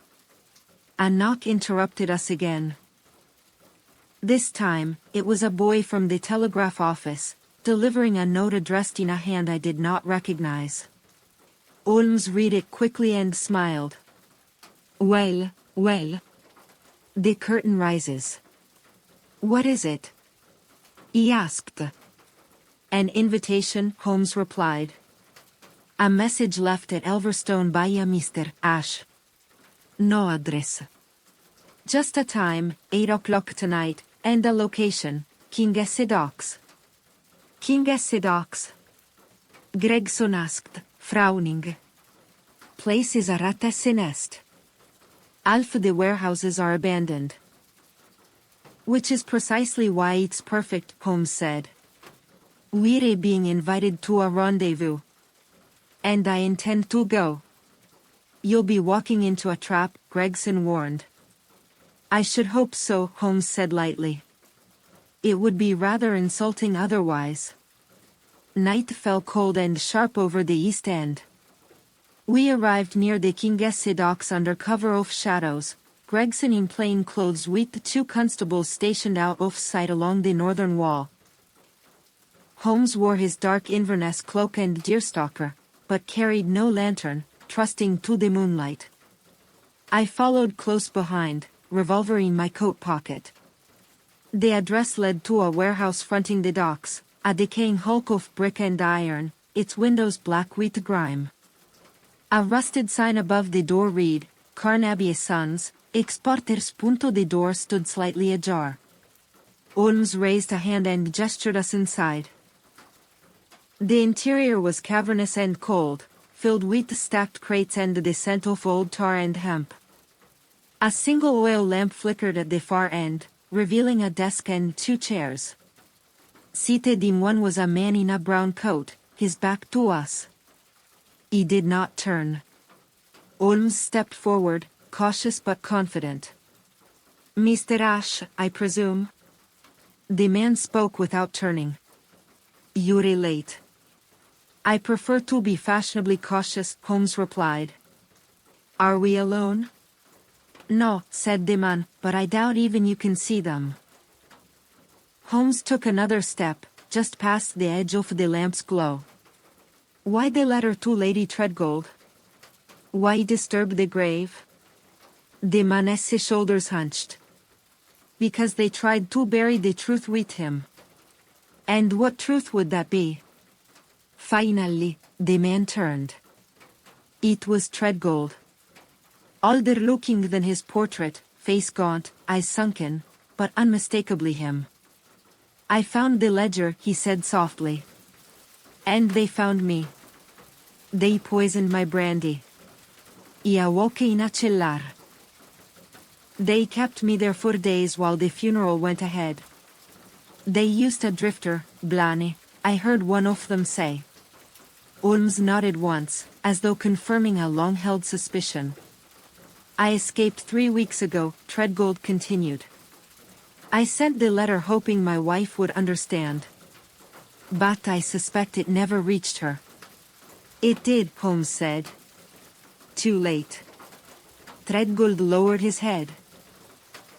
A knock interrupted us again. This time, it was a boy from the telegraph office, delivering a note addressed in a hand I did not recognize. Holmes read it quickly and smiled. Well, well. The curtain rises. What is it? He asked. An invitation, Holmes replied. A message left at Elverstone by a Mr. Ash. No address. Just a time, 8 o'clock tonight, and a location, King's Docks. King's Docks? Gregson asked, frowning. Place is a rat's nest. Half the warehouses are abandoned. Which is precisely why it's perfect, Holmes said. We're being invited to a rendezvous. And I intend to go. You'll be walking into a trap, Gregson warned. I should hope so, Holmes said lightly. It would be rather insulting otherwise. Night fell cold and sharp over the East End. We arrived near the King's Docks under cover of shadows, Gregson in plain clothes with the 2 constables stationed out of sight along the northern wall. Holmes wore his dark Inverness cloak and deerstalker, but carried no lantern, trusting to the moonlight. I followed close behind, revolver in my coat pocket. The address led to a warehouse fronting the docks, a decaying hulk of brick and iron, its windows black with grime. A rusted sign above the door read, Carnaby Sons, Exporters. The door stood slightly ajar. Holmes raised a hand and gestured us inside. The interior was cavernous and cold, filled with stacked crates and the scent of old tar and hemp. A single oil lamp flickered at the far end, revealing a desk and 2 chairs. Seated in one was a man in a brown coat, his back to us. He did not turn. Holmes stepped forward, cautious but confident. "Mr. Ash, I presume?" The man spoke without turning. "You're late." "I prefer to be fashionably cautious," Holmes replied. "Are we alone?" "No," said the man, "but I doubt even you can see them." Holmes took another step, just past the edge of the lamp's glow. Why the letter to Lady Treadgold? Why disturb the grave? The man's shoulders hunched. Because they tried to bury the truth with him. And what truth would that be? Finally, the man turned. It was Treadgold. Older looking than his portrait, face gaunt, eyes sunken, but unmistakably him. "I found the ledger," he said softly. "And they found me. They poisoned my brandy. I awoke in a cellar. They kept me there for days while the funeral went ahead. They used a drifter, Blarney, I heard one of them say." Holmes nodded once, as though confirming a long-held suspicion. "I escaped 3 weeks ago," Treadgold continued. "I sent the letter hoping my wife would understand. But I suspect it never reached her." "It did," Holmes said. "Too late." Treadgold lowered his head.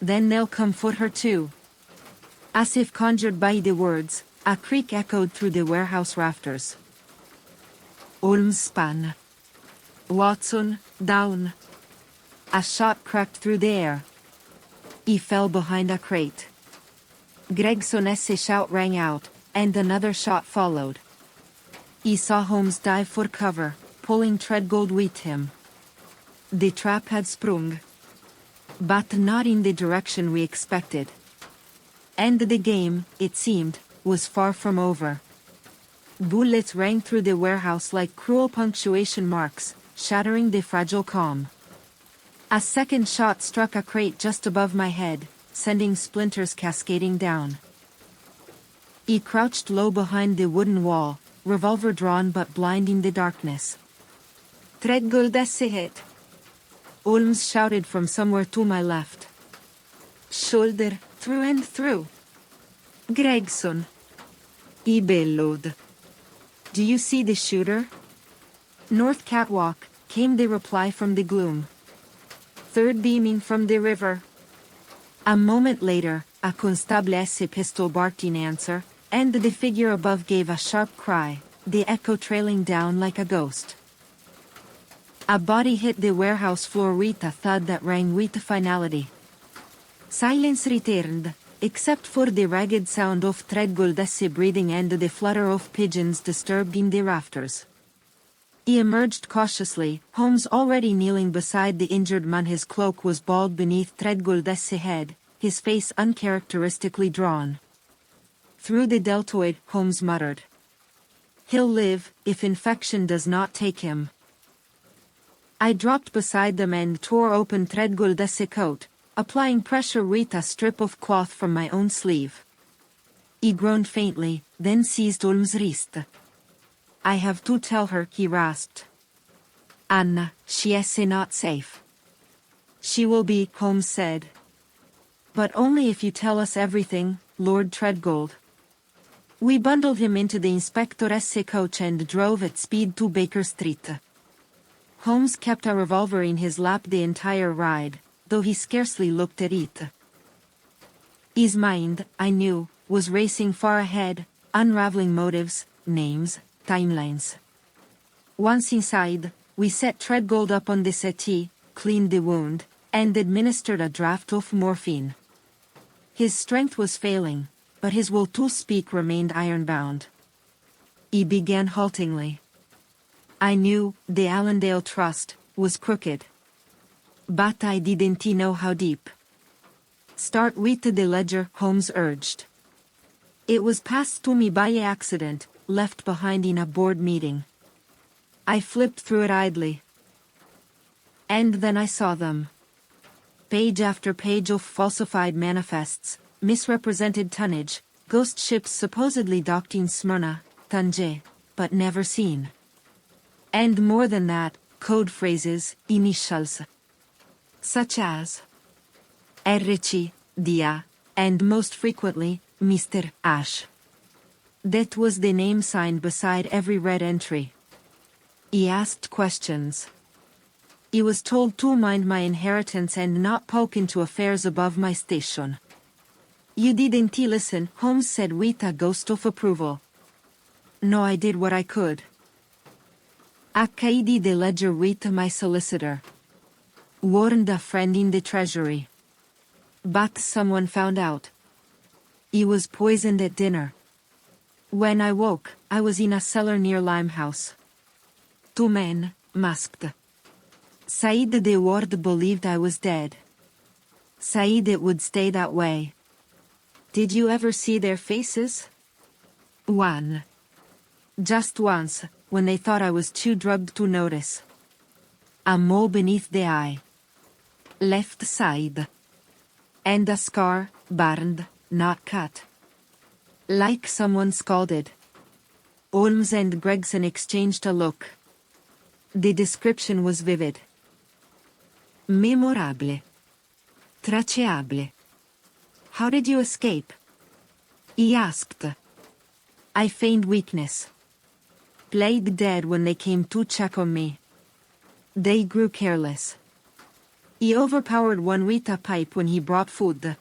"Then they'll come for her too." As if conjured by the words, a creak echoed through the warehouse rafters. Holmes spun. "Watson, down." A shot cracked through the air. He fell behind a crate. Gregson's shout rang out, and another shot followed. He saw Holmes dive for cover, pulling Treadgold with him. The trap had sprung. But not in the direction we expected. And the game, it seemed, was far from over. Bullets rang through the warehouse like cruel punctuation marks, shattering the fragile calm. A second shot struck a crate just above my head, sending splinters cascading down. He crouched low behind the wooden wall, revolver drawn but blind in the darkness. "Treadgold's hit!" Holmes shouted from somewhere to my left. "Shoulder, through and through." "Gregson!" He bellowed. "Do you see the shooter?" "North catwalk," came the reply from the gloom. "Third beaming from the river." A moment later, a constable's pistol barked in answer, and the figure above gave a sharp cry, the echo trailing down like a ghost. A body hit the warehouse floor with a thud that rang with finality. Silence returned, except for the ragged sound of Treadgold's breathing and the flutter of pigeons disturbed in the rafters. He emerged cautiously, Holmes already kneeling beside the injured man. His cloak was balled beneath Treadgold's head, his face uncharacteristically drawn. Through the deltoid, Holmes muttered. "He'll live, if infection does not take him." I dropped beside them and tore open Treadgold's coat, applying pressure with a strip of cloth from my own sleeve. He groaned faintly, then seized Holmes' wrist. "I have to tell her," he rasped. "Anna, she is not safe." "She will be," Holmes said. "But only if you tell us everything, Lord Treadgold." We bundled him into the inspector's coach and drove at speed to Baker Street. Holmes kept a revolver in his lap the entire ride, though he scarcely looked at it. His mind, I knew, was racing far ahead, unraveling motives, names, timelines. Once inside, we set Treadgold up on the settee, cleaned the wound, and administered a draught of morphine. His strength was failing, but his will to speak remained iron-bound. He began haltingly. I knew the Allendale Trust was crooked. But I didn't know how deep. "Start with the ledger," Holmes urged. "It was passed to me by accident, left behind in a board meeting. I flipped through it idly. And then I saw them. Page after page of falsified manifests, misrepresented tonnage, ghost ships supposedly docked in Smyrna, Tangier, but never seen. And more than that, code phrases, initials. Such as RC, Dia, and most frequently, Mr. Ash. That was the name sign beside every red entry. He asked questions. He was told to mind my inheritance and not poke into affairs above my station. You didn't listen, Holmes said with a ghost of approval. No, I did what I could. I did the ledger with my solicitor. Warned a friend in the treasury. But someone found out. He was poisoned at dinner. When I woke, I was in a cellar near Limehouse. Two men, masked. Said the ward believed I was dead. Said it would stay that way. Did you ever see their faces? One. Just once, when they thought I was too drugged to notice. A mole beneath the eye. Left side. And a scar, burned, not cut. Like someone scalded. Holmes and Gregson exchanged a look. The description was vivid. Memorable. Traceable. How did you escape? He asked. I feigned weakness. Played dead when they came to check on me. They grew careless. He overpowered one with a pipe when he brought food.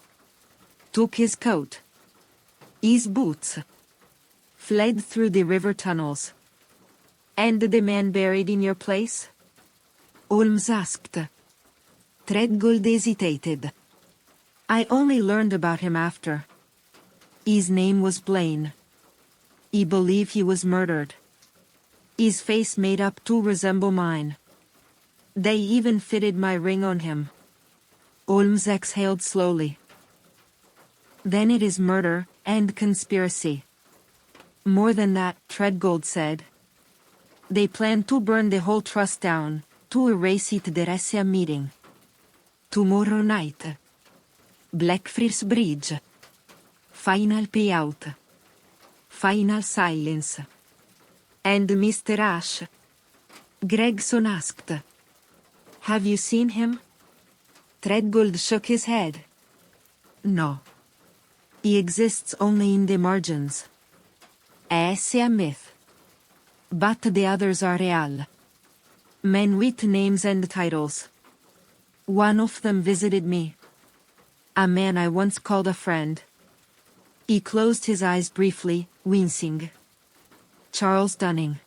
Took his coat. His boots. Fled through the river tunnels. And the man buried in your place? Holmes asked. Treadgold hesitated. I only learned about him after. His name was Blaine. He believed he was murdered. His face made up to resemble mine. They even fitted my ring on him. Holmes exhaled slowly. Then it is murder, and conspiracy. More than that, Treadgold said. They plan to burn the whole trust down, to erase it the Ressia meeting. Tomorrow night. Blackfriars Bridge. Final payout. Final silence. And Mr. Ash? Gregson asked. Have you seen him? Treadgold shook his head. No. He exists only in the margins. È a myth. But the others are real. Men with names and titles. One of them visited me. A man I once called a friend. He closed his eyes briefly, wincing. Charles Dunning.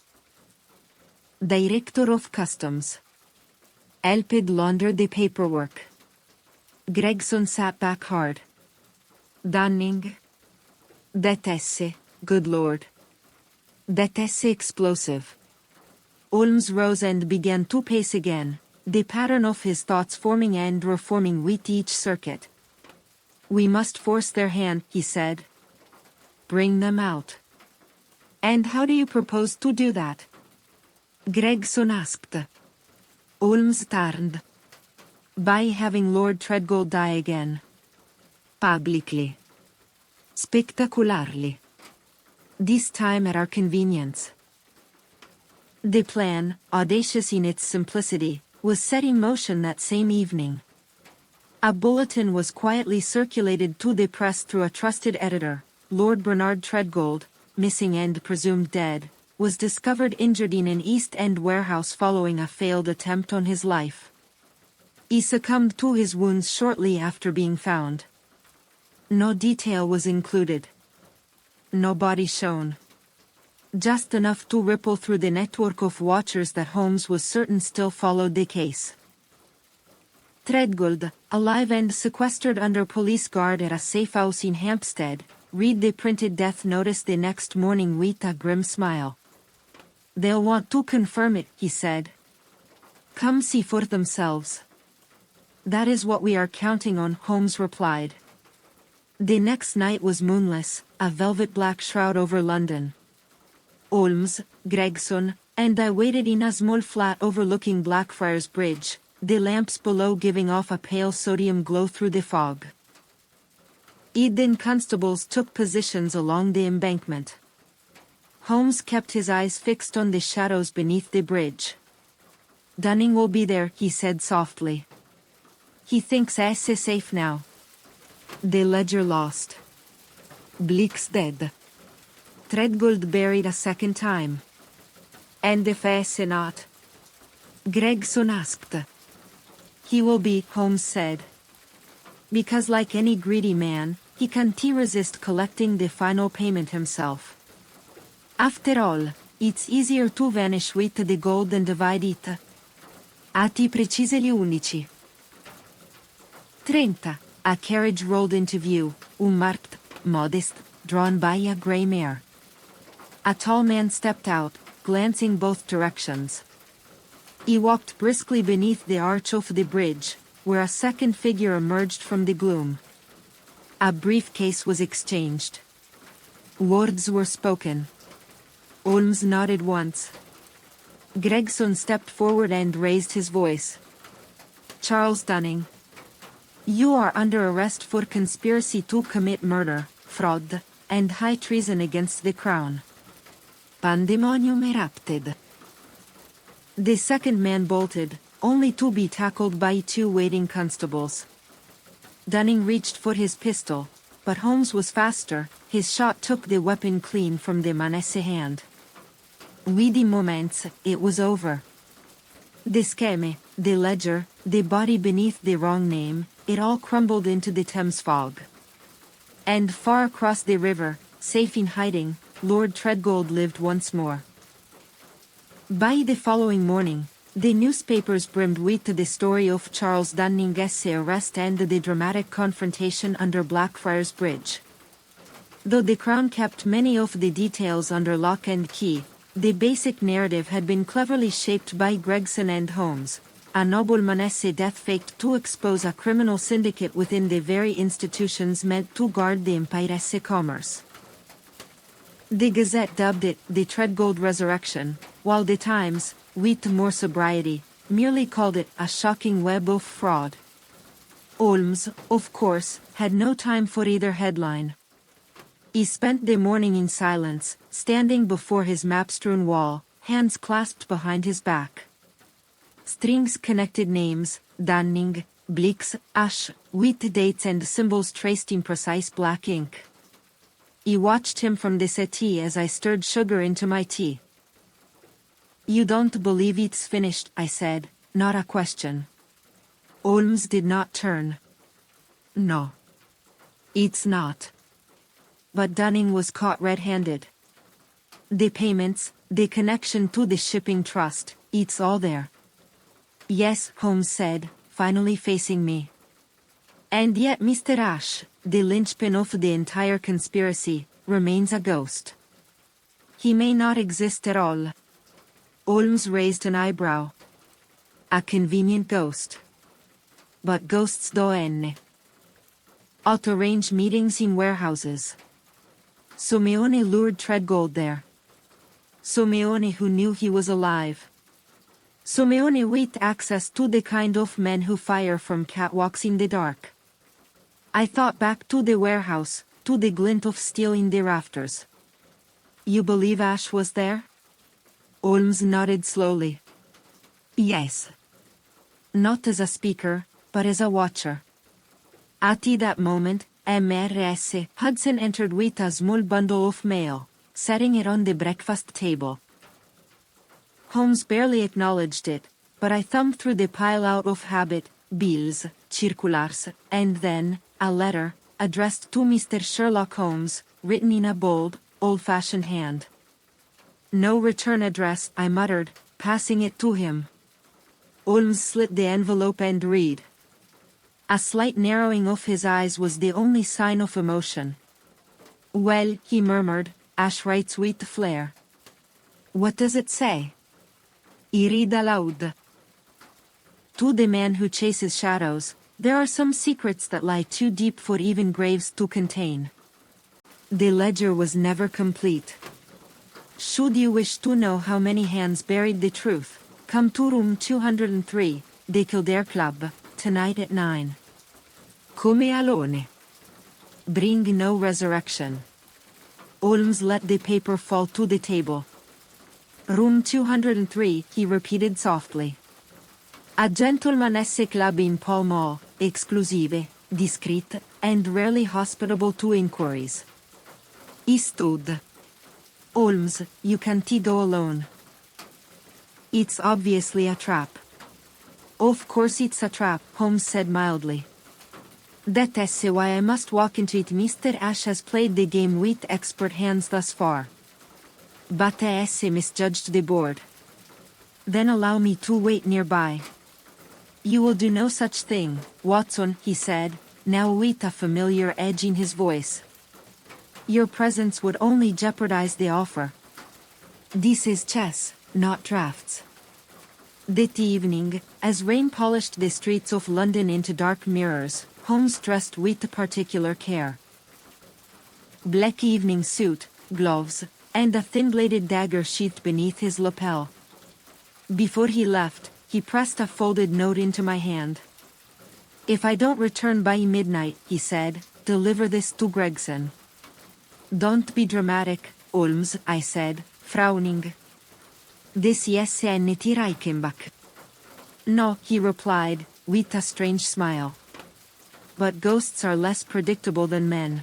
Director of Customs. Helped launder the paperwork. Gregson sat back hard. Dunning. Detesse, good lord. Detesse explosive. Holmes rose and began to pace again, the pattern of his thoughts forming and reforming with each circuit. We must force their hand, he said. Bring them out. And how do you propose to do that? Gregson asked. Holmes turned. By having Lord Treadgold die again. Publicly. Spectacularly. This time at our convenience. The plan, audacious in its simplicity, was set in motion that same evening. A bulletin was quietly circulated to the press through a trusted editor. Lord Bernard Treadgold, missing and presumed dead, was discovered injured in an East End warehouse following a failed attempt on his life. He succumbed to his wounds shortly after being found. No detail was included. No body shown. Just enough to ripple through the network of watchers that Holmes was certain still followed the case. Treadgold, alive and sequestered under police guard at a safe house in Hampstead, read the printed death notice the next morning with a grim smile. They'll want to confirm it, he said. Come see for themselves. That is what we are counting on, Holmes replied. The next night was moonless, a velvet black shroud over London. Holmes, Gregson, and I waited in a small flat overlooking Blackfriars Bridge, the lamps below giving off a pale sodium glow through the fog. Then constables took positions along the embankment. Holmes kept his eyes fixed on the shadows beneath the bridge. "Dunning will be there," he said softly. "He thinks S is safe now. The ledger lost. Bleak's dead. Treadgold buried a second time. And if S not?" Gregson asked. "He will be," Holmes said. "Because like any greedy man, he can't resist collecting the final payment himself. After all, it's easier to vanish with the gold than divide it. Atti precisi gli unici." 30. A carriage rolled into view, unmarked, modest, drawn by a grey mare. A tall man stepped out, glancing both directions. He walked briskly beneath the arch of the bridge, where a second figure emerged from the gloom. A briefcase was exchanged. Words were spoken. Holmes nodded once. Gregson stepped forward and raised his voice. "Charles Dunning. You are under arrest for conspiracy to commit murder, fraud, and high treason against the crown. Pandemonium erupted." The second man bolted, only to be tackled by two waiting constables. Dunning reached for his pistol, but Holmes was faster. His shot took the weapon clean from the manesse hand. Vidi moments, it was over. The scheme, the ledger, the body beneath the wrong name, it all crumbled into the Thames fog. And far across the river, safe in hiding, Lord Treadgold lived once more. By the following morning, the newspapers brimmed with the story of Charles Dunning's arrest and the dramatic confrontation under Blackfriars Bridge. Though the Crown kept many of the details under lock and key, the basic narrative had been cleverly shaped by Gregson and Holmes, a nobleman's death faked to expose a criminal syndicate within the very institutions meant to guard the empire's commerce. The Gazette dubbed it the Treadgold Resurrection, while the Times, with more sobriety, merely called it a shocking web of fraud. Holmes, of course, had no time for either headline. He spent the morning in silence, standing before his map-strewn wall, hands clasped behind his back. Strings connected names, Dunning, Bleaks, Ash, with dates and symbols traced in precise black ink. He watched him from the settee as I stirred sugar into my tea. "You don't believe it's finished," I said, not a question. Holmes did not turn. "No. It's not." But Dunning was caught red-handed. "The payments, the connection to the shipping trust, it's all there." "Yes," Holmes said, finally facing me. "And yet Mr. Ash, the linchpin of the entire conspiracy, remains a ghost. He may not exist at all." Holmes raised an eyebrow. "A convenient ghost. But ghosts don't arrange meetings in warehouses. Simeone lured Treadgold there. Simeone who knew he was alive. Simeone with access to the kind of men who fire from catwalks in the dark." I thought back to the warehouse, to the glint of steel in the rafters. "You believe Ash was there?" Holmes nodded slowly. "Yes. Not as a speaker, but as a watcher." At that moment, Mrs. Hudson entered with a small bundle of mail, setting it on the breakfast table. Holmes barely acknowledged it, but I thumbed through the pile out of habit, bills, circulars, and then, a letter, addressed to Mr. Sherlock Holmes, written in a bold, old-fashioned hand. "No return address," I muttered, passing it to him. Holmes slit the envelope and read. A slight narrowing of his eyes was the only sign of emotion. "Well," he murmured, "Ash writes with flair." "What does it say?" He read aloud. "To the man who chases shadows, there are some secrets that lie too deep for even graves to contain." The ledger was never complete. Should you wish to know how many hands buried the truth, come to room 203, the Kildare Club, tonight at 9. Come alone. Bring no resurrection. Holmes let the paper fall to the table. Room 203, he repeated softly. A gentleman's club in Pall Mall, exclusive, discreet, and rarely hospitable to inquiries. He stood. Holmes, you can't go alone. It's obviously a trap. Of course it's a trap, Holmes said mildly. That's why I must walk into it. Mr. Ash has played the game with expert hands thus far. But I misjudged the board. Then allow me to wait nearby. You will do no such thing, Watson, he said, now with a familiar edge in his voice. Your presence would only jeopardize the offer. This is chess, not drafts. That evening, as rain polished the streets of London into dark mirrors, Holmes dressed with particular care. Black evening suit, gloves, and a thin-bladed dagger sheathed beneath his lapel. Before he left, he pressed a folded note into my hand. If I don't return by midnight, he said, deliver this to Gregson. Don't be dramatic, Holmes, I said, frowning. This SNT Reichenbach. No, he replied, with a strange smile. But ghosts are less predictable than men.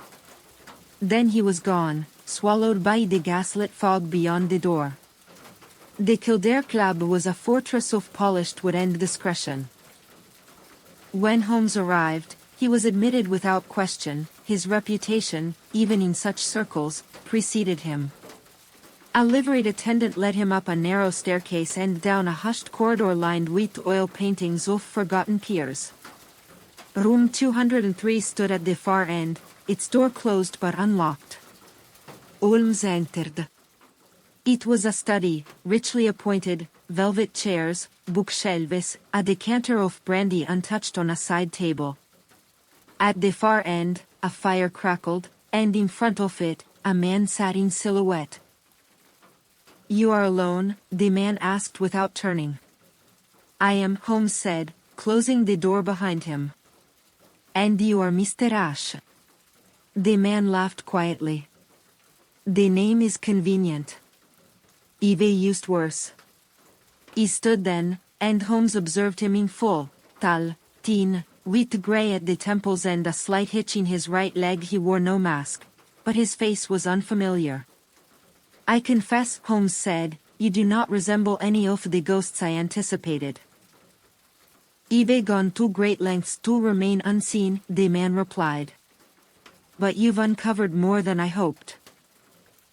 Then he was gone, swallowed by the gaslit fog beyond the door. The Kildare Club was a fortress of polished wood and discretion. When Holmes arrived, he was admitted without question. His reputation, even in such circles, preceded him. A liveried attendant led him up a narrow staircase and down a hushed corridor lined with oil paintings of forgotten peers. Room 203 stood at the far end, its door closed but unlocked. Holmes entered. It was a study, richly appointed, velvet chairs, bookshelves, a decanter of brandy untouched on a side table. At the far end, a fire crackled, and in front of it, a man sat in silhouette. You are alone? The man asked without turning. I am, Holmes said, closing the door behind him. And you are Mr. Ash? The man laughed quietly. The name is convenient. Eve used worse. He stood then, and Holmes observed him in full, tall, thin, with grey at the temples and a slight hitch in his right leg. He wore no mask, but his face was unfamiliar. I confess, Holmes said, you do not resemble any of the ghosts I anticipated. Eve gone to great lengths to remain unseen, the man replied. But you've uncovered more than I hoped.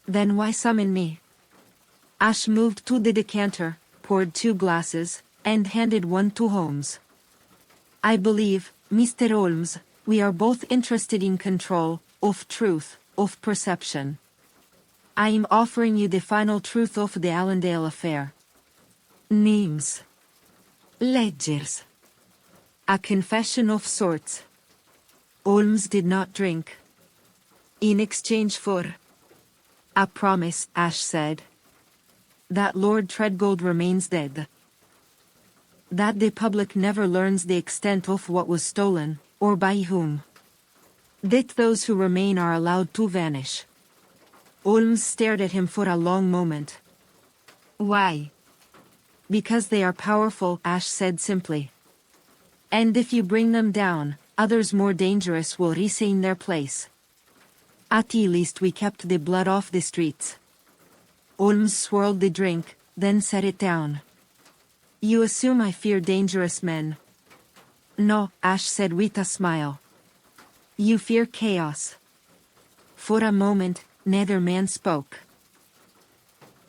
Then why summon me? Ash moved to the decanter, poured 2 glasses, and handed one to Holmes. I believe, Mr. Holmes, we are both interested in control, of truth, of perception. I am offering you the final truth of the Allendale affair. Names. Ledgers. A confession of sorts. Holmes did not drink. In exchange for a promise, Ash said. That Lord Treadgold remains dead. That the public never learns the extent of what was stolen, or by whom. That those who remain are allowed to vanish. Holmes stared at him for a long moment. Why? Because they are powerful, Ash said simply. And if you bring them down, others more dangerous will retain their place. At least we kept the blood off the streets. Holmes swirled the drink, then set it down. You assume I fear dangerous men. No, Ash said with a smile. You fear chaos. For a moment, neither man spoke.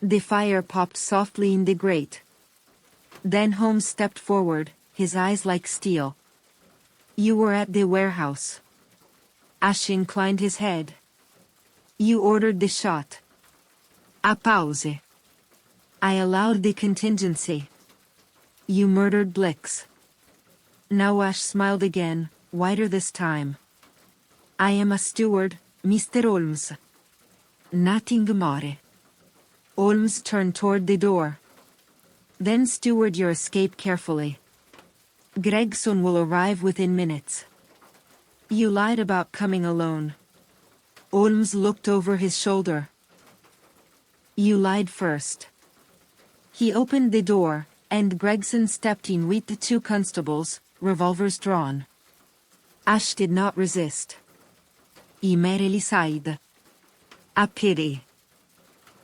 The fire popped softly in the grate. Then Holmes stepped forward, his eyes like steel. You were at the warehouse. Ash inclined his head. You ordered the shot. A pause. I allowed the contingency. You murdered Blix. Now Ash smiled again, wider this time. I am a steward, Mr. Holmes. Nothing more. Holmes turned toward the door. Then steward your escape carefully. Gregson will arrive within minutes. You lied about coming alone. Holmes looked over his shoulder. You lied first. He opened the door, and Gregson stepped in with the two constables, revolvers drawn. Ash did not resist. He merely sighed. A pity.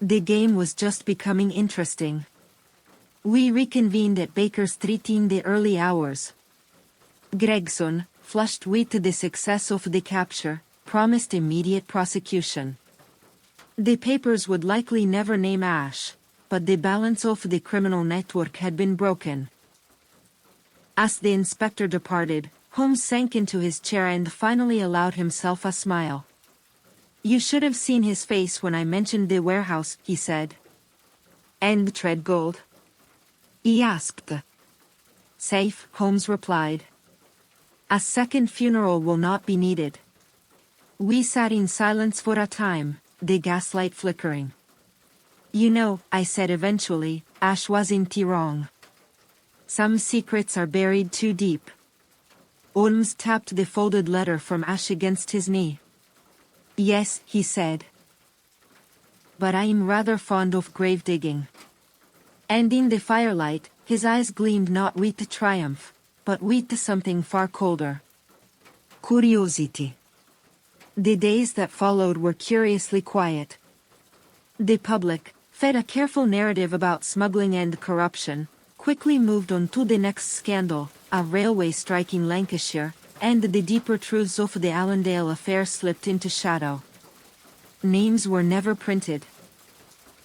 The game was just becoming interesting. We reconvened at Baker Street in the early hours. Gregson, flushed with the success of the capture, promised immediate prosecution. The papers would likely never name Ash, but the balance of the criminal network had been broken. As the inspector departed, Holmes sank into his chair and finally allowed himself a smile. You should have seen his face when I mentioned the warehouse, he said. And Treadgold? He asked. Safe, Holmes replied. A second funeral will not be needed. We sat in silence for a time, the gaslight flickering. You know, I said eventually, Ash wasn't wrong. Some secrets are buried too deep. Holmes tapped the folded letter from Ash against his knee. Yes, he said. But I am rather fond of grave digging. And in the firelight, his eyes gleamed not with triumph, but with something far colder. Curiosity. The days that followed were curiously quiet. The public, fed a careful narrative about smuggling and corruption, quickly moved on to the next scandal, a railway strike in Lancashire, and the deeper truths of the Allendale affair slipped into shadow. Names were never printed.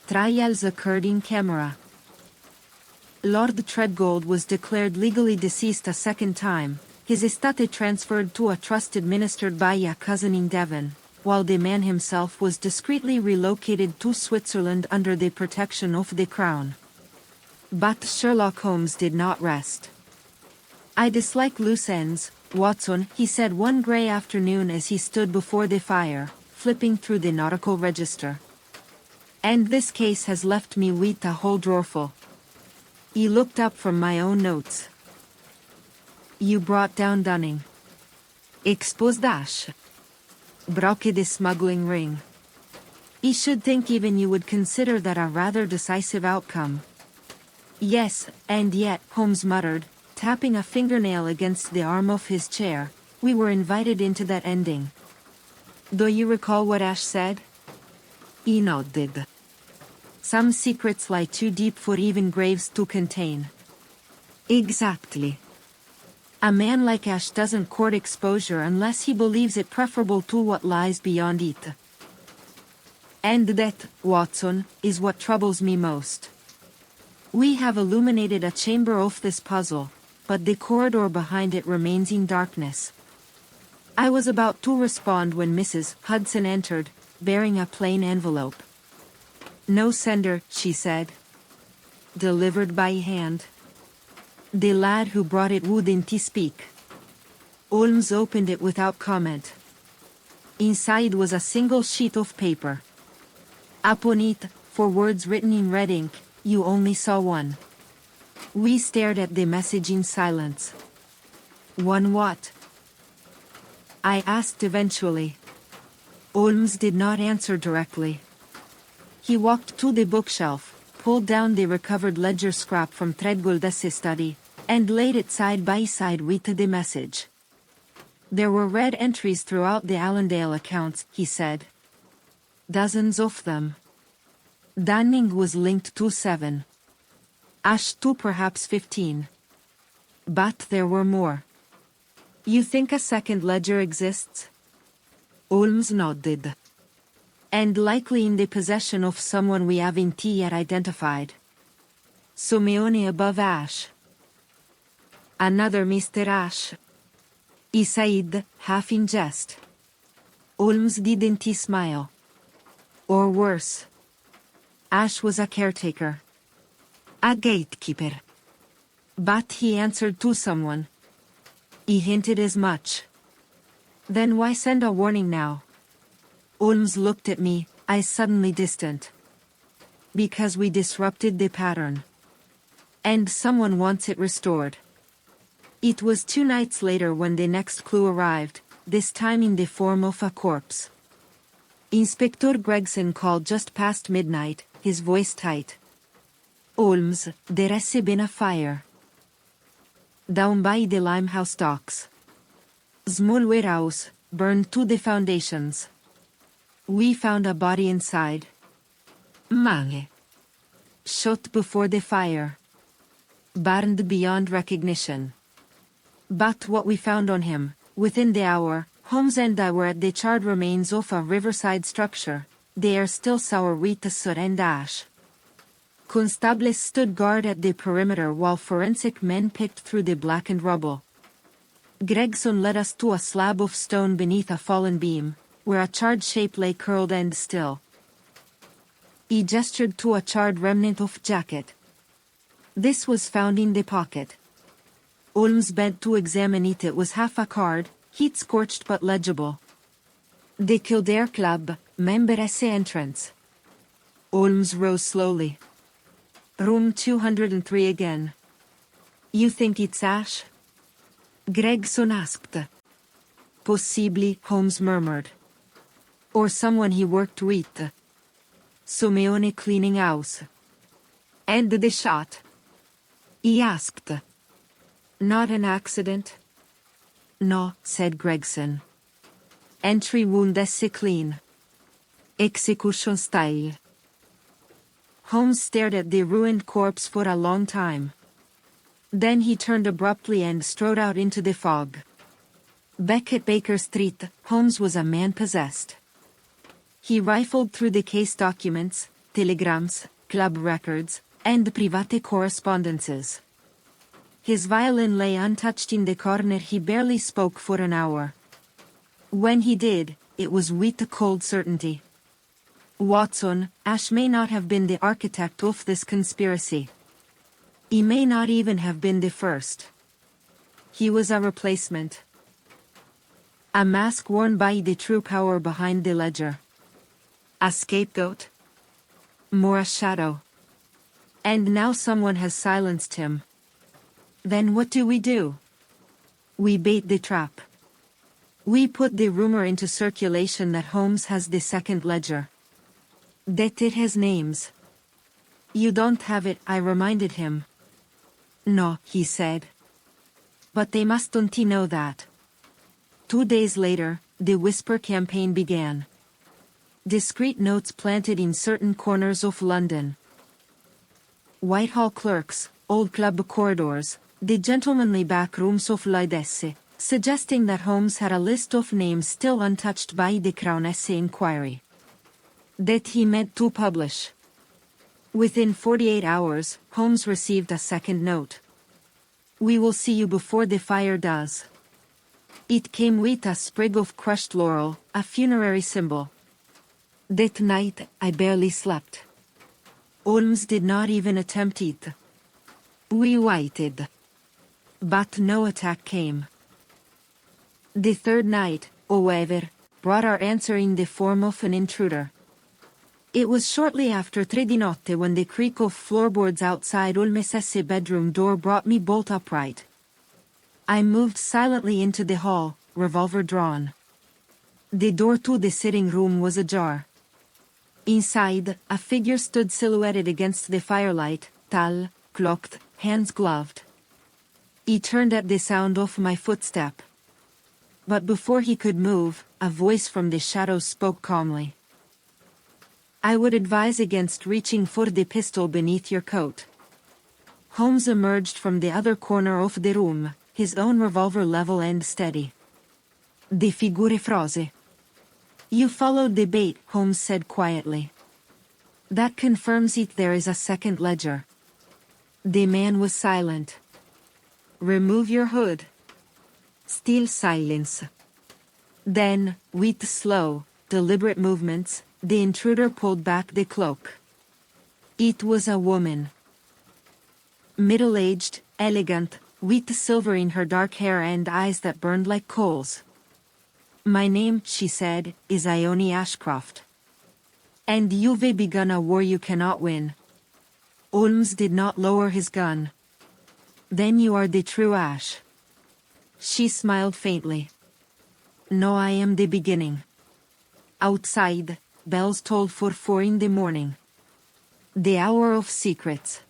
Trials occurred in camera. Lord Treadgold was declared legally deceased a second time, his estate transferred to a trust administered by a cousin in Devon, while the man himself was discreetly relocated to Switzerland under the protection of the Crown. But Sherlock Holmes did not rest. I dislike loose ends, Watson, he said one grey afternoon as he stood before the fire, flipping through the nautical register. And this case has left me with a whole drawerful. He looked up from my own notes. You brought down Dunning. Exposed Ash. Broke the smuggling ring. He should think even you would consider that a rather decisive outcome. Yes, and yet, Holmes muttered, tapping a fingernail against the arm of his chair, we were invited into that ending. Do you recall what Ash said? He nodded. Some secrets lie too deep for even graves to contain. Exactly. A man like Ash doesn't court exposure unless he believes it preferable to what lies beyond it. And that, Watson, is what troubles me most. We have illuminated a chamber of this puzzle, but the corridor behind it remains in darkness. I was about to respond when Mrs. Hudson entered, bearing a plain envelope. No sender, she said. Delivered by hand. The lad who brought it wouldn't speak. Holmes opened it without comment. Inside was a single sheet of paper. Upon it, for words written in red ink, you only saw one. We stared at the message in silence. One what? I asked eventually. Holmes did not answer directly. He walked to the bookshelf, pulled down the recovered ledger scrap from Treadgold's study, and laid it side by side with the message. There were red entries throughout the Allendale accounts, he said. Dozens of them. Dunning was linked to 7. Ash to perhaps 15. But there were more. You think a second ledger exists? Holmes nodded. And likely in the possession of someone we haven't yet identified. Simeone above Ash. Another Mr. Ash. He said, half in jest. Holmes didn't smile. Or worse. Ash was a caretaker. A gatekeeper. But he answered to someone. He hinted as much. Then why send a warning now? Holmes looked at me, eyes suddenly distant. Because we disrupted the pattern. And someone wants it restored. It was 2 nights later when the next clue arrived, this time in the form of a corpse. Inspector Gregson called just past midnight, his voice tight. Holmes, there has been a fire. Down by the Limehouse docks. Small warehouse, burned to the foundations. We found a body inside. Mange. Shot before the fire. Burned beyond recognition. But what we found on him, within the hour, Holmes and I were at the charred remains of a riverside structure. They are still sour with soot and ash. Constables stood guard at the perimeter while forensic men picked through the blackened rubble. Gregson led us to a slab of stone beneath a fallen beam, where a charred shape lay curled and still. He gestured to a charred remnant of jacket. This was found in the pocket. Holmes bent to examine it. It was half a card, heat-scorched but legible. The Kildare Club, member essay entrance. Holmes rose slowly. Room 203 again. You think it's ash? Gregson asked. Possibly, Holmes murmured. Or someone he worked with. Someone cleaning house. And the shot? He asked. Not an accident? No, said Gregson. Entry wound essay clean. Execution style. Holmes stared at the ruined corpse for a long time. Then he turned abruptly and strode out into the fog. Back at Baker Street, Holmes was a man possessed. He rifled through the case documents, telegrams, club records, and private correspondences. His violin lay untouched in the corner. He barely spoke for an hour. When he did, it was with a cold certainty. Watson, Ash may not have been the architect of this conspiracy. He may not even have been the first. He was a replacement. A mask worn by the true power behind the ledger. A scapegoat. More a shadow. And now someone has silenced him. Then what do? We bait the trap. We put the rumor into circulation that Holmes has the second ledger. That it has names. You don't have it, I reminded him. No, he said. But they mustn't know that. 2 days later, the Whisper campaign began. Discreet notes planted in certain corners of London. Whitehall clerks, old club corridors, the gentlemanly back rooms of Lloydesse, suggesting that Holmes had a list of names still untouched by the Crown Essay inquiry. That he meant to publish. Within 48 hours, Holmes received a second note. We will see you before the fire does. It came with a sprig of crushed laurel, a funerary symbol. That night, I barely slept. Holmes did not even attempt it. We waited. But no attack came. The third night, however, brought our answer in the form of an intruder. It was shortly after 3 di notte when the creak of floorboards outside Holmes's bedroom door brought me bolt upright. I moved silently into the hall, revolver drawn. The door to the sitting room was ajar. Inside, a figure stood silhouetted against the firelight, tall, cloaked, hands gloved. He turned at the sound of my footstep. But before he could move, a voice from the shadows spoke calmly. I would advise against reaching for the pistol beneath your coat. Holmes emerged from the other corner of the room, his own revolver level and steady. The figure froze. You followed the bait, Holmes said quietly. That confirms it. There is a second ledger. The man was silent. Remove your hood. Still silence. Then, with slow, deliberate movements, the intruder pulled back the cloak. It was a woman. Middle-aged, elegant, with silver in her dark hair and eyes that burned like coals. My name, she said, is Ione Ashcroft. And you've begun a war you cannot win. Holmes did not lower his gun. Then you are the true Ash. She smiled faintly. No, I am the beginning. Outside, bells tolled for 4 in the morning. The hour of secrets.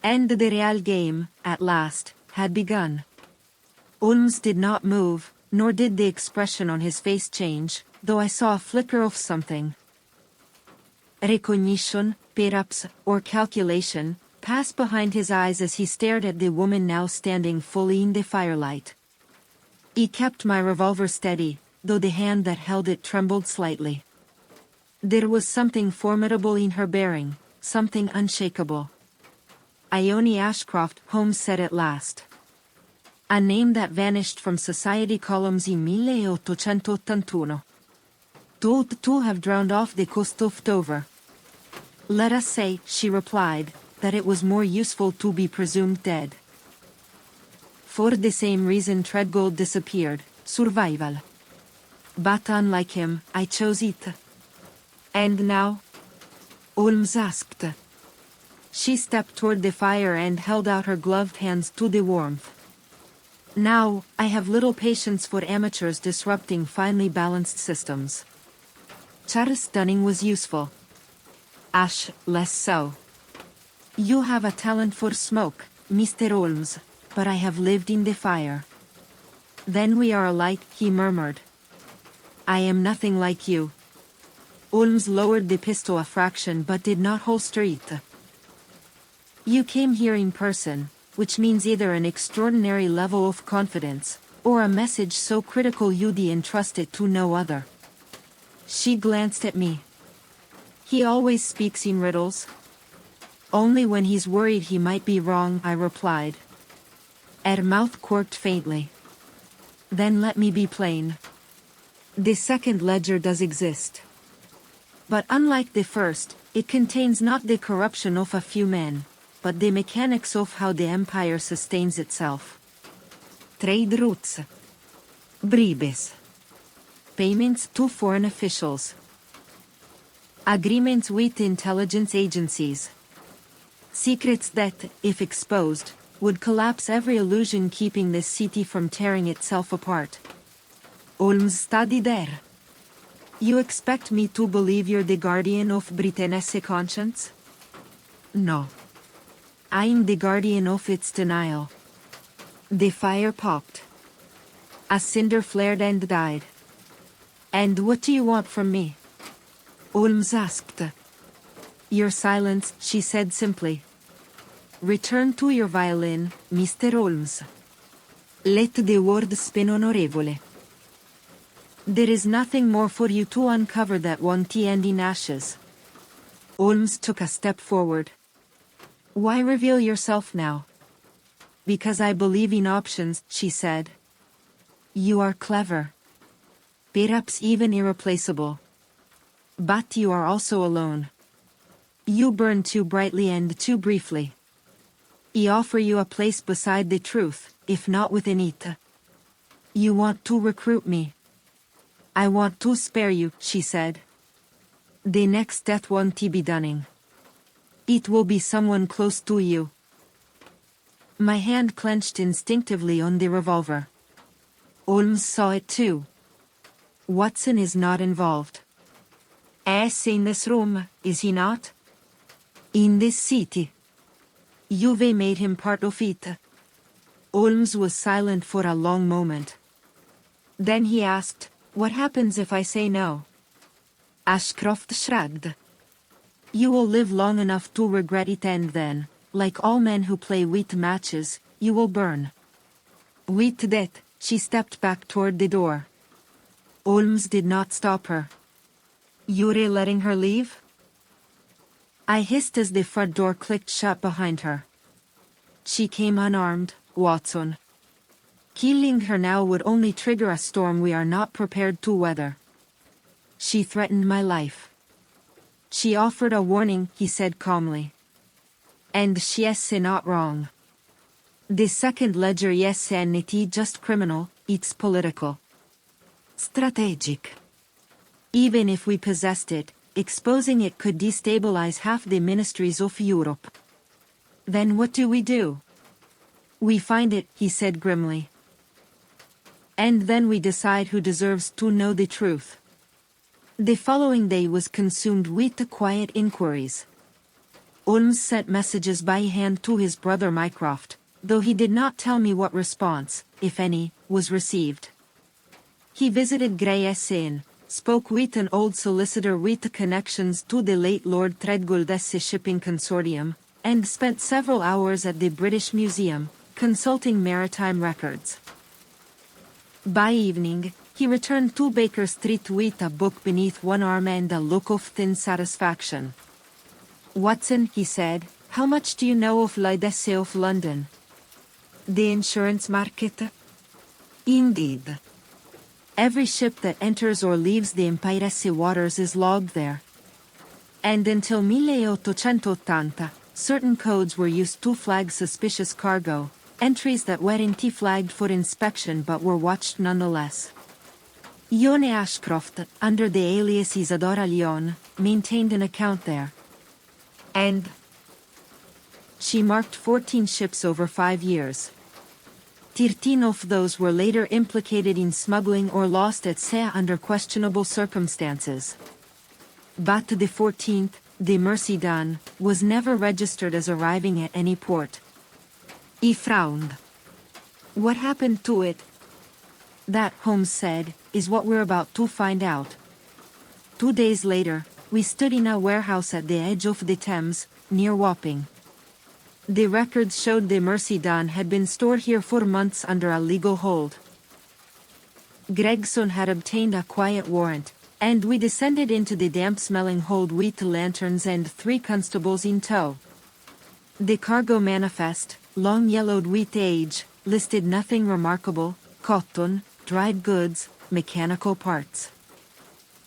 And the real game, at last, had begun. Holmes did not move, nor did the expression on his face change, though I saw a flicker of something. Recognition, perhaps, or calculation, passed behind his eyes as he stared at the woman now standing fully in the firelight. He kept my revolver steady, though the hand that held it trembled slightly. There was something formidable in her bearing, something unshakable. Ione Ashcroft, Holmes said at last. A name that vanished from society columns in 1881. To have drowned off the coast of Dover. Let us say, she replied, that it was more useful to be presumed dead. For the same reason Treadgold disappeared, survival. But unlike him, I chose it. And now? Holmes asked. She stepped toward the fire and held out her gloved hands to the warmth. Now, I have little patience for amateurs disrupting finely balanced systems. Charles Dunning was useful. Ash, less so. You have a talent for smoke, Mr. Holmes, but I have lived in the fire. Then we are alike, he murmured. I am nothing like you. Holmes lowered the pistol a fraction but did not holster it. You came here in person, which means either an extraordinary level of confidence, or a message so critical you'd entrust it to no other. She glanced at me. He always speaks in riddles. Only when he's worried he might be wrong, I replied. Her mouth quirked faintly. Then let me be plain. The second ledger does exist. But unlike the first, it contains not the corruption of a few men, but the mechanics of how the empire sustains itself. Trade routes. Bribes. Payments to foreign officials. Agreements with intelligence agencies. Secrets that, if exposed, would collapse every illusion keeping this city from tearing itself apart. Holmes studied there. You expect me to believe you're the guardian of Britain's conscience? No. I'm the guardian of its denial. The fire popped. A cinder flared and died. And what do you want from me? Holmes asked. Your silence, she said simply. Return to your violin, Mr. Holmes. Let the word spin onorevole. There is nothing more for you to uncover that won't end in ashes. Holmes took a step forward. Why reveal yourself now? Because I believe in options, she said. You are clever. Perhaps even irreplaceable. But you are also alone. You burn too brightly and too briefly. I offer you a place beside the truth, if not within it. You want to recruit me. I want to spare you, she said. The next death won't be Dunning. It will be someone close to you. My hand clenched instinctively on the revolver. Holmes saw it too. Watson is not involved. Is in this room, is he not? In this city. You've made him part of it. Holmes was silent for a long moment. Then he asked, what happens if I say no? Ashcroft shrugged. You will live long enough to regret it, and then, like all men who play wheat matches, you will burn. With that, she stepped back toward the door. Holmes did not stop her. You're letting her leave? I hissed as the front door clicked shut behind her. She came unarmed, Watson. Killing her now would only trigger a storm we are not prepared to weather. She threatened my life. She offered a warning, he said calmly. And she's not wrong. The second ledger isn't just criminal, it's political. Strategic. Even if we possessed it, exposing it could destabilize half the ministries of Europe. Then what do? We find it, he said grimly. And then we decide who deserves to know the truth. The following day was consumed with the quiet inquiries. Holmes sent messages by hand to his brother Mycroft, though he did not tell me what response, if any, was received. He visited Gray's Inn, spoke with an old solicitor with the connections to the late Lord Threadgold's shipping consortium, and spent several hours at the British Museum, consulting maritime records. By evening, he returned to Baker Street with a book beneath one arm and a look of thin satisfaction. "Watson," he said, "how much do you know of Lloyd's of London?" "The insurance market?" "Indeed. Every ship that enters or leaves the Empire's waters is logged there. And until 1880, certain codes were used to flag suspicious cargo, entries that weren't flagged for inspection but were watched nonetheless. Ione Ashcroft, under the alias Isadora Leon, maintained an account there. And she marked 14 ships over 5 years. 13 of those were later implicated in smuggling or lost at sea under questionable circumstances. But the 14th, the Mercy Dawn, was never registered as arriving at any port." He frowned. "What happened to it?" "That," Holmes said, "is what we're about to find out." 2 days later, we stood in a warehouse at the edge of the Thames, near Wapping. The records showed the Mercy Dawn had been stored here for months under a legal hold. Gregson had obtained a quiet warrant, and we descended into the damp-smelling hold with lanterns and 3 constables in tow. The cargo manifest, long yellowed with age, listed nothing remarkable: cotton, dried goods, mechanical parts.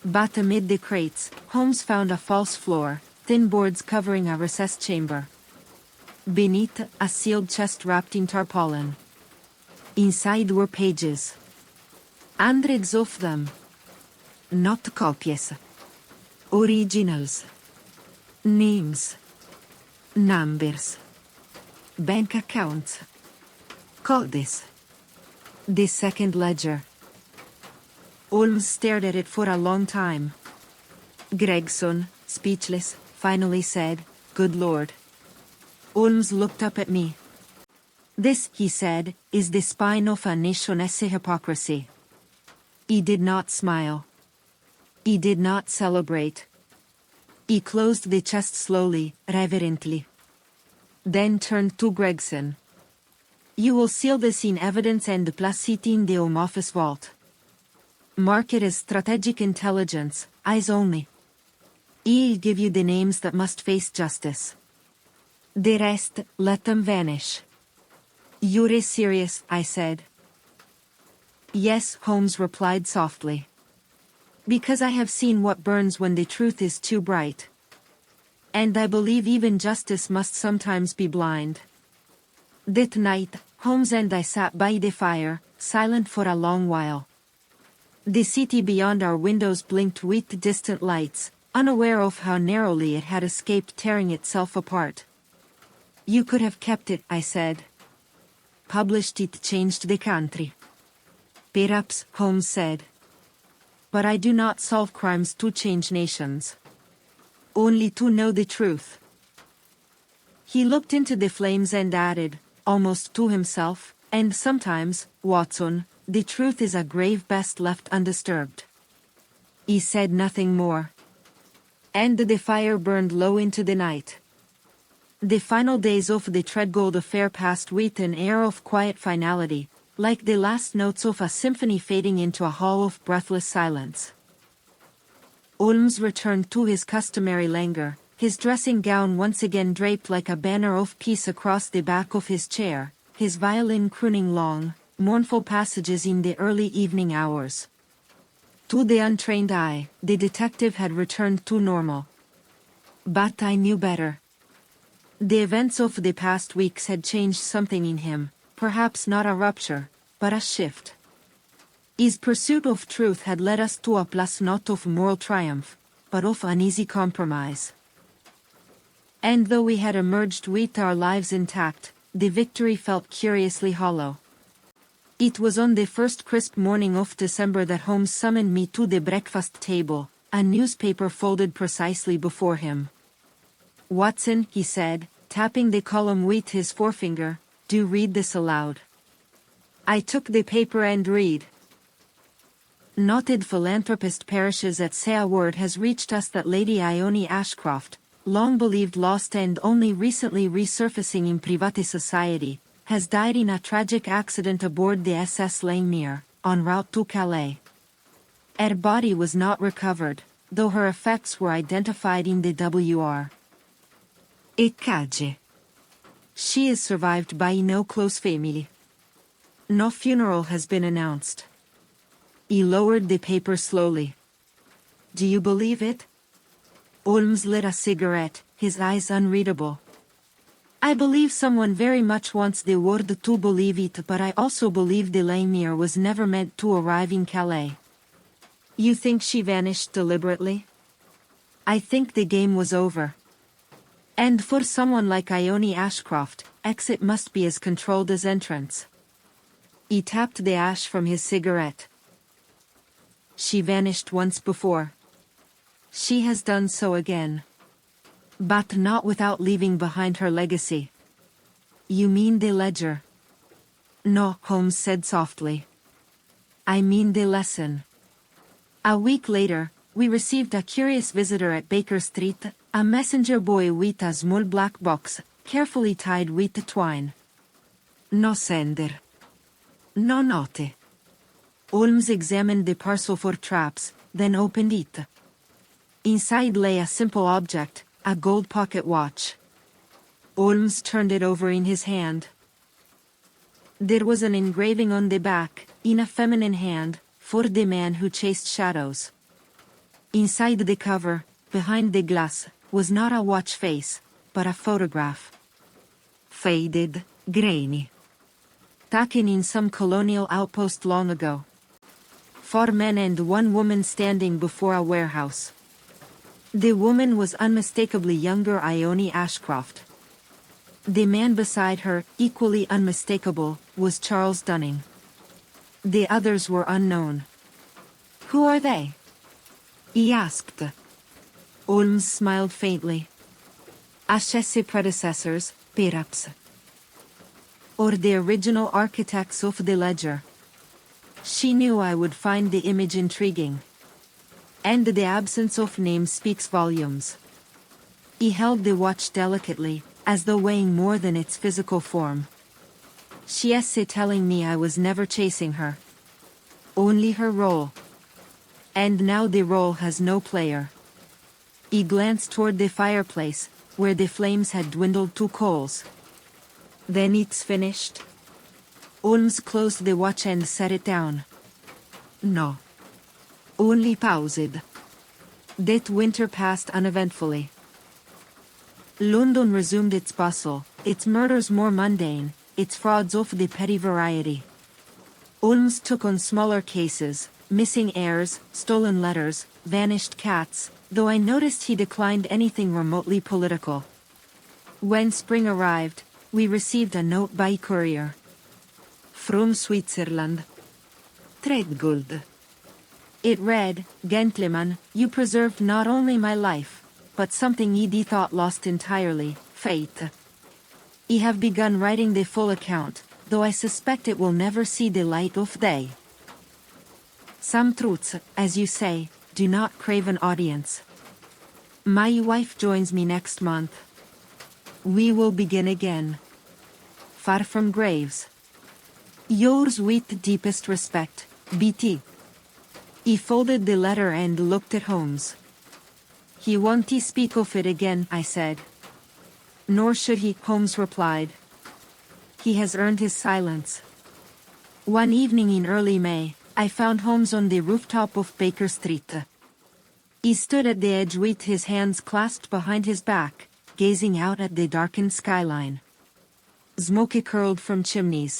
But amid the crates, Holmes found a false floor, thin boards covering a recessed chamber. Beneath, a sealed chest wrapped in tarpaulin. Inside were pages. Hundreds of them. Not copies. Originals. Names. Numbers. Bank accounts. Codes. The second ledger. Holmes stared at it for a long time. Gregson, speechless, finally said, "Good Lord." Holmes looked up at me. "This," he said, "is the spine of a nation's hypocrisy." He did not smile. He did not celebrate. He closed the chest slowly, reverently. Then turned to Gregson. "You will seal this in evidence and place it in the Home Office vault. Mark it as strategic intelligence, eyes only. I'll give you the names that must face justice. The rest, let them vanish." "You're serious?" I said. "Yes," Holmes replied softly. "Because I have seen what burns when the truth is too bright. And I believe even justice must sometimes be blind." That night, Holmes and I sat by the fire, silent for a long while. The city beyond our windows blinked with distant lights, unaware of how narrowly it had escaped tearing itself apart. "You could have kept it," I said. "Published it, changed the country." "Perhaps," Holmes said. "But I do not solve crimes to change nations. Only to know the truth." He looked into the flames and added, almost to himself, "And sometimes, Watson, the truth is a grave best left undisturbed." He said nothing more. And the fire burned low into the night. The final days of the Threadgold affair passed with an air of quiet finality, like the last notes of a symphony fading into a hall of breathless silence. Holmes returned to his customary languor, his dressing gown once again draped like a banner of peace across the back of his chair, his violin crooning long, mournful passages in the early evening hours. To the untrained eye, the detective had returned to normal. But I knew better. The events of the past weeks had changed something in him, perhaps not a rupture, but a shift. His pursuit of truth had led us to a place not of moral triumph, but of uneasy compromise. And though we had emerged with our lives intact, the victory felt curiously hollow. It was on the first crisp morning of December that Holmes summoned me to the breakfast table, a newspaper folded precisely before him. "Watson," he said, tapping the column with his forefinger, "do read this aloud." I took the paper and read. "Noted philanthropist perishes at sea. Word has reached us that Lady Ione Ashcroft, long believed lost and only recently resurfacing in private society, has died in a tragic accident aboard the SS Langmuir, en route to Calais. Her body was not recovered, though her effects were identified in the WR. Eccage. She is survived by no close family. No funeral has been announced." He lowered the paper slowly. "Do you believe it?" Holmes lit a cigarette, his eyes unreadable. "I believe someone very much wants the world to believe it, but I also believe the Langmuir was never meant to arrive in Calais." "You think she vanished deliberately?" "I think the game was over. And for someone like Ione Ashcroft, exit must be as controlled as entrance." He tapped the ash from his cigarette. "She vanished once before. She has done so again. But not without leaving behind her legacy." "You mean the ledger?" "No," Holmes said softly. "I mean the lesson." A week later, we received a curious visitor at Baker Street, a messenger boy with a small black box, carefully tied with twine. "No sender. No note." Holmes examined the parcel for traps, then opened it. Inside lay a simple object, a gold pocket watch. Holmes turned it over in his hand. There was an engraving on the back, in a feminine hand, for the man who chased shadows. Inside the cover, behind the glass, was not a watch face, but a photograph. Faded, grainy. Taken in some colonial outpost long ago. 4 men and 1 woman standing before a warehouse. The woman was unmistakably younger Ione Ashcroft. The man beside her, equally unmistakable, was Charles Dunning. The others were unknown. "Who are they?" he asked. Holmes smiled faintly. "Ascese predecessors, perhaps. Or the original architects of the ledger." She knew I would find the image intriguing. And the absence of names speaks volumes. He held the watch delicately, as though weighing more than its physical form. "She is telling me I was never chasing her. Only her role. And now the role has no player." He glanced toward the fireplace, where the flames had dwindled to coals. "Then it's finished?" Holmes closed the watch and set it down. "No. Only paused." That winter passed uneventfully. London resumed its bustle, its murders more mundane, its frauds of the petty variety. Holmes took on smaller cases, missing heirs, stolen letters, vanished cats, though I noticed he declined anything remotely political. When spring arrived, we received a note by courier. "From Switzerland. Treadgold." It read, "Gentleman, you preserved not only my life, but something ye thought lost entirely, fate. Ye have begun writing the full account, though I suspect it will never see the light of day. Some truths, as you say, do not crave an audience. My wife joins me next month. We will begin again. Far from graves. Yours with deepest respect, B.T." He folded the letter and looked at Holmes. "He won't speak of it again," I said. "Nor should he," Holmes replied. "He has earned his silence." One evening in early May, I found Holmes on the rooftop of Baker Street. He stood at the edge with his hands clasped behind his back, gazing out at the darkened skyline. Smoke curled from chimneys.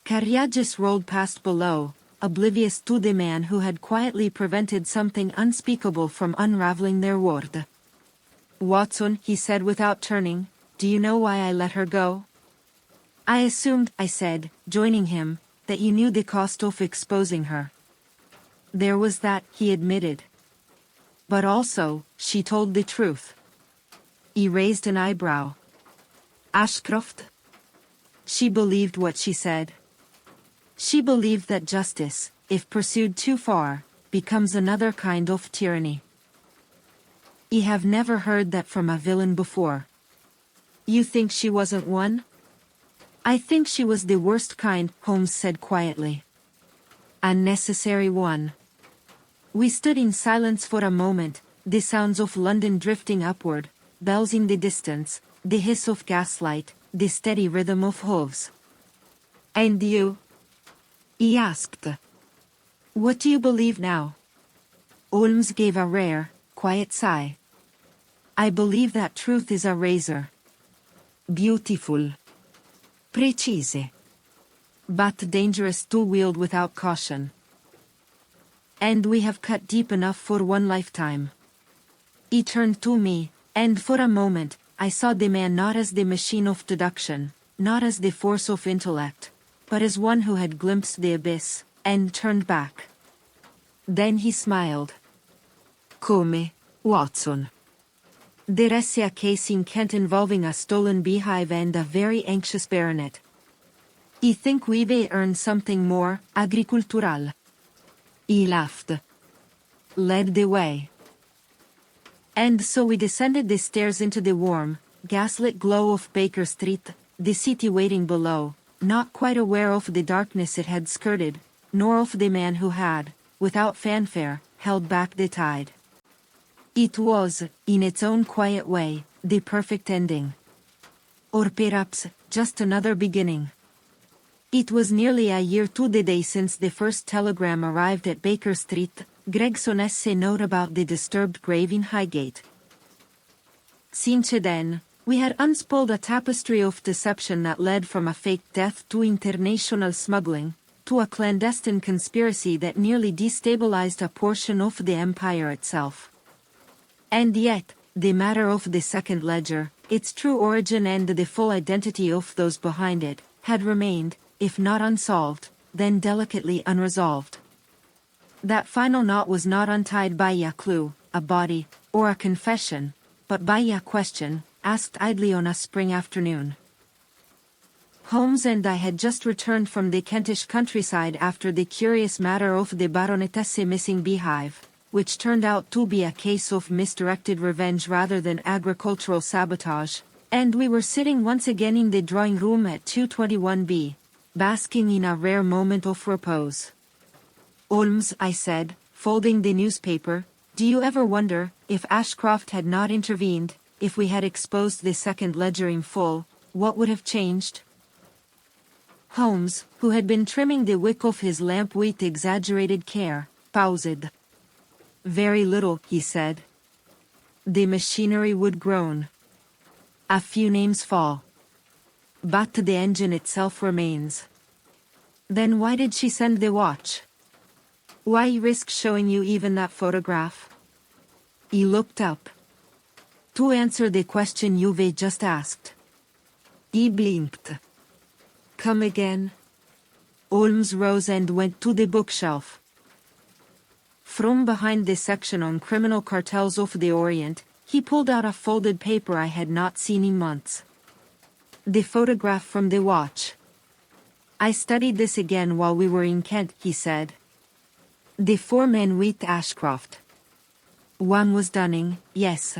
Carriages rolled past below, oblivious to the man who had quietly prevented something unspeakable from unraveling their world. "Watson," he said without turning, "do you know why I let her go?" "I assumed," I said, joining him, "that you knew the cost of exposing her." "There was that," he admitted. "But also, she told the truth." He raised an eyebrow. "Ashcroft?" "She believed what she said. She believed that justice, if pursued too far, becomes another kind of tyranny." "You have never heard that from a villain before." "You think she wasn't one?" "I think she was the worst kind," Holmes said quietly. "A necessary one." We stood in silence for a moment, the sounds of London drifting upward, bells in the distance, the hiss of gaslight, the steady rhythm of hooves. "And you?" he asked. "What do you believe now?" Holmes gave a rare, quiet sigh. "I believe that truth is a razor. Beautiful. Precise. But dangerous to wield without caution. And we have cut deep enough for one lifetime." He turned to me, and for a moment, I saw the man not as the machine of deduction, not as the force of intellect, but as one who had glimpsed the abyss, and turned back. Then he smiled. "Come, Watson. There is a case in Kent involving a stolen beehive and a very anxious baronet. I think we may earn something more agricultural." He laughed. Led the way. And so we descended the stairs into the warm, gaslit glow of Baker Street, the city waiting below, not quite aware of the darkness it had skirted, nor of the man who had, without fanfare, held back the tide. It was, in its own quiet way, the perfect ending. Or perhaps, just another beginning. It was nearly a year to the day since the first telegram arrived at Baker Street, Gregson's note about the disturbed grave in Highgate. Since then, we had unspooled a tapestry of deception that led from a fake death to international smuggling, to a clandestine conspiracy that nearly destabilized a portion of the empire itself. And yet, the matter of the second ledger, its true origin and the full identity of those behind it, had remained, if not unsolved, then delicately unresolved. That final knot was not untied by a clue, a body, or a confession, but by a question, asked idly on a spring afternoon. Holmes and I had just returned from the Kentish countryside after the curious matter of the baronet's missing beehive, which turned out to be a case of misdirected revenge rather than agricultural sabotage, and we were sitting once again in the drawing room at 221B, basking in a rare moment of repose. "Holmes," I said, folding the newspaper, "do you ever wonder, if Ashcroft had not intervened, if we had exposed the second ledger in full, what would have changed?" Holmes, who had been trimming the wick of his lamp with exaggerated care, paused. "Very little," he said. "The machinery would groan. A few names fall. But the engine itself remains." "Then why did she send the watch? Why risk showing you even that photograph?" He looked up. "To answer the question you've just asked." He blinked. "Come again?" Holmes rose and went to the bookshelf. From behind the section on criminal cartels of the Orient, he pulled out a folded paper I had not seen in months. "The photograph from the watch. I studied this again while we were in Kent," he said. "The four men with Ashcroft. One was Dunning, yes.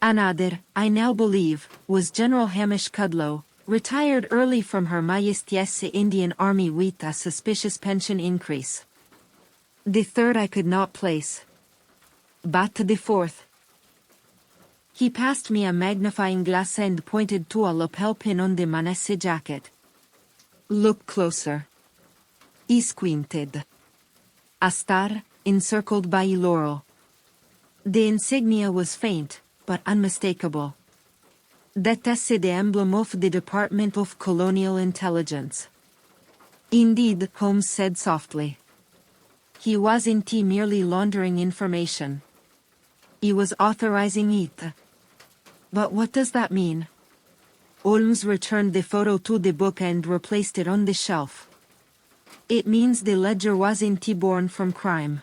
Another, I now believe, was General Hamish Cudlow, retired early from Her Majesty's Indian Army with a suspicious pension increase. The third I could not place. But the fourth." He passed me a magnifying glass and pointed to a lapel pin on the man's jacket. "Look closer." He squinted. A star, encircled by a laurel. The insignia was faint, but unmistakable. That is the emblem of the Department of Colonial Intelligence. Indeed, Holmes said softly. He wasn't merely laundering information. He was authorizing it. But what does that mean? Holmes returned the photo to the book and replaced it on the shelf. It means the ledger wasn't born from crime.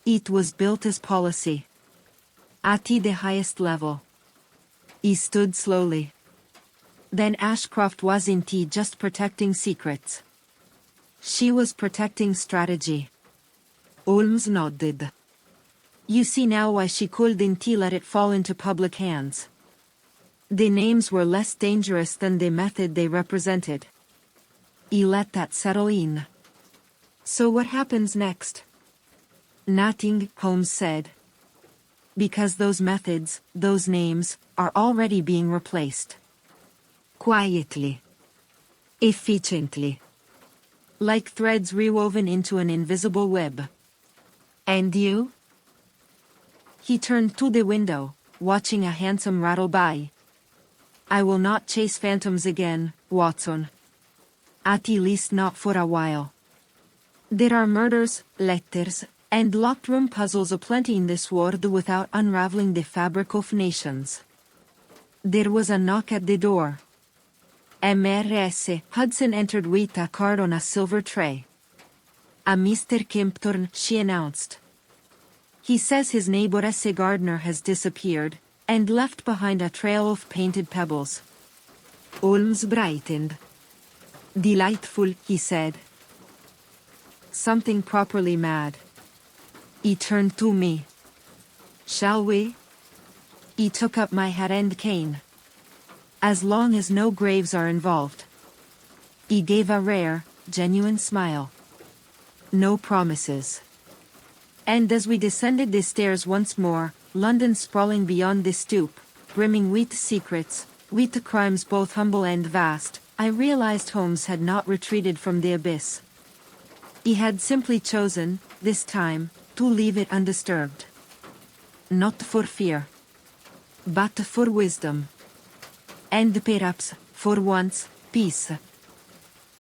It was built as policy. At the highest level. He stood slowly. Then Ashcroft wasn't just protecting secrets. She was protecting strategy. Holmes nodded. You see now why she couldn't let it fall into public hands. The names were less dangerous than the method they represented. He let that settle in. So what happens next? Nothing, Holmes said. Because those methods, those names, are already being replaced. Quietly. Efficiently. Like threads rewoven into an invisible web. And you? He turned to the window, watching a hansom rattle by. I will not chase phantoms again, Watson. At least not for a while. There are murders, letters, and locked room puzzles aplenty in this world without unraveling the fabric of nations. There was a knock at the door. Mrs. Hudson entered with a card on a silver tray. A Mr. Kempthorne, she announced. He says his neighbor S. Gardner has disappeared, and left behind a trail of painted pebbles. Holmes brightened. Delightful, he said. Something properly mad. He turned to me. Shall we? He took up my hat and cane. As long as no graves are involved. He gave a rare, genuine smile. No promises. And as we descended the stairs once more, London sprawling beyond the stoop, brimming with secrets, with crimes both humble and vast, I realized Holmes had not retreated from the abyss. He had simply chosen, this time, to leave it undisturbed. Not for fear. But for wisdom. And perhaps, for once, peace.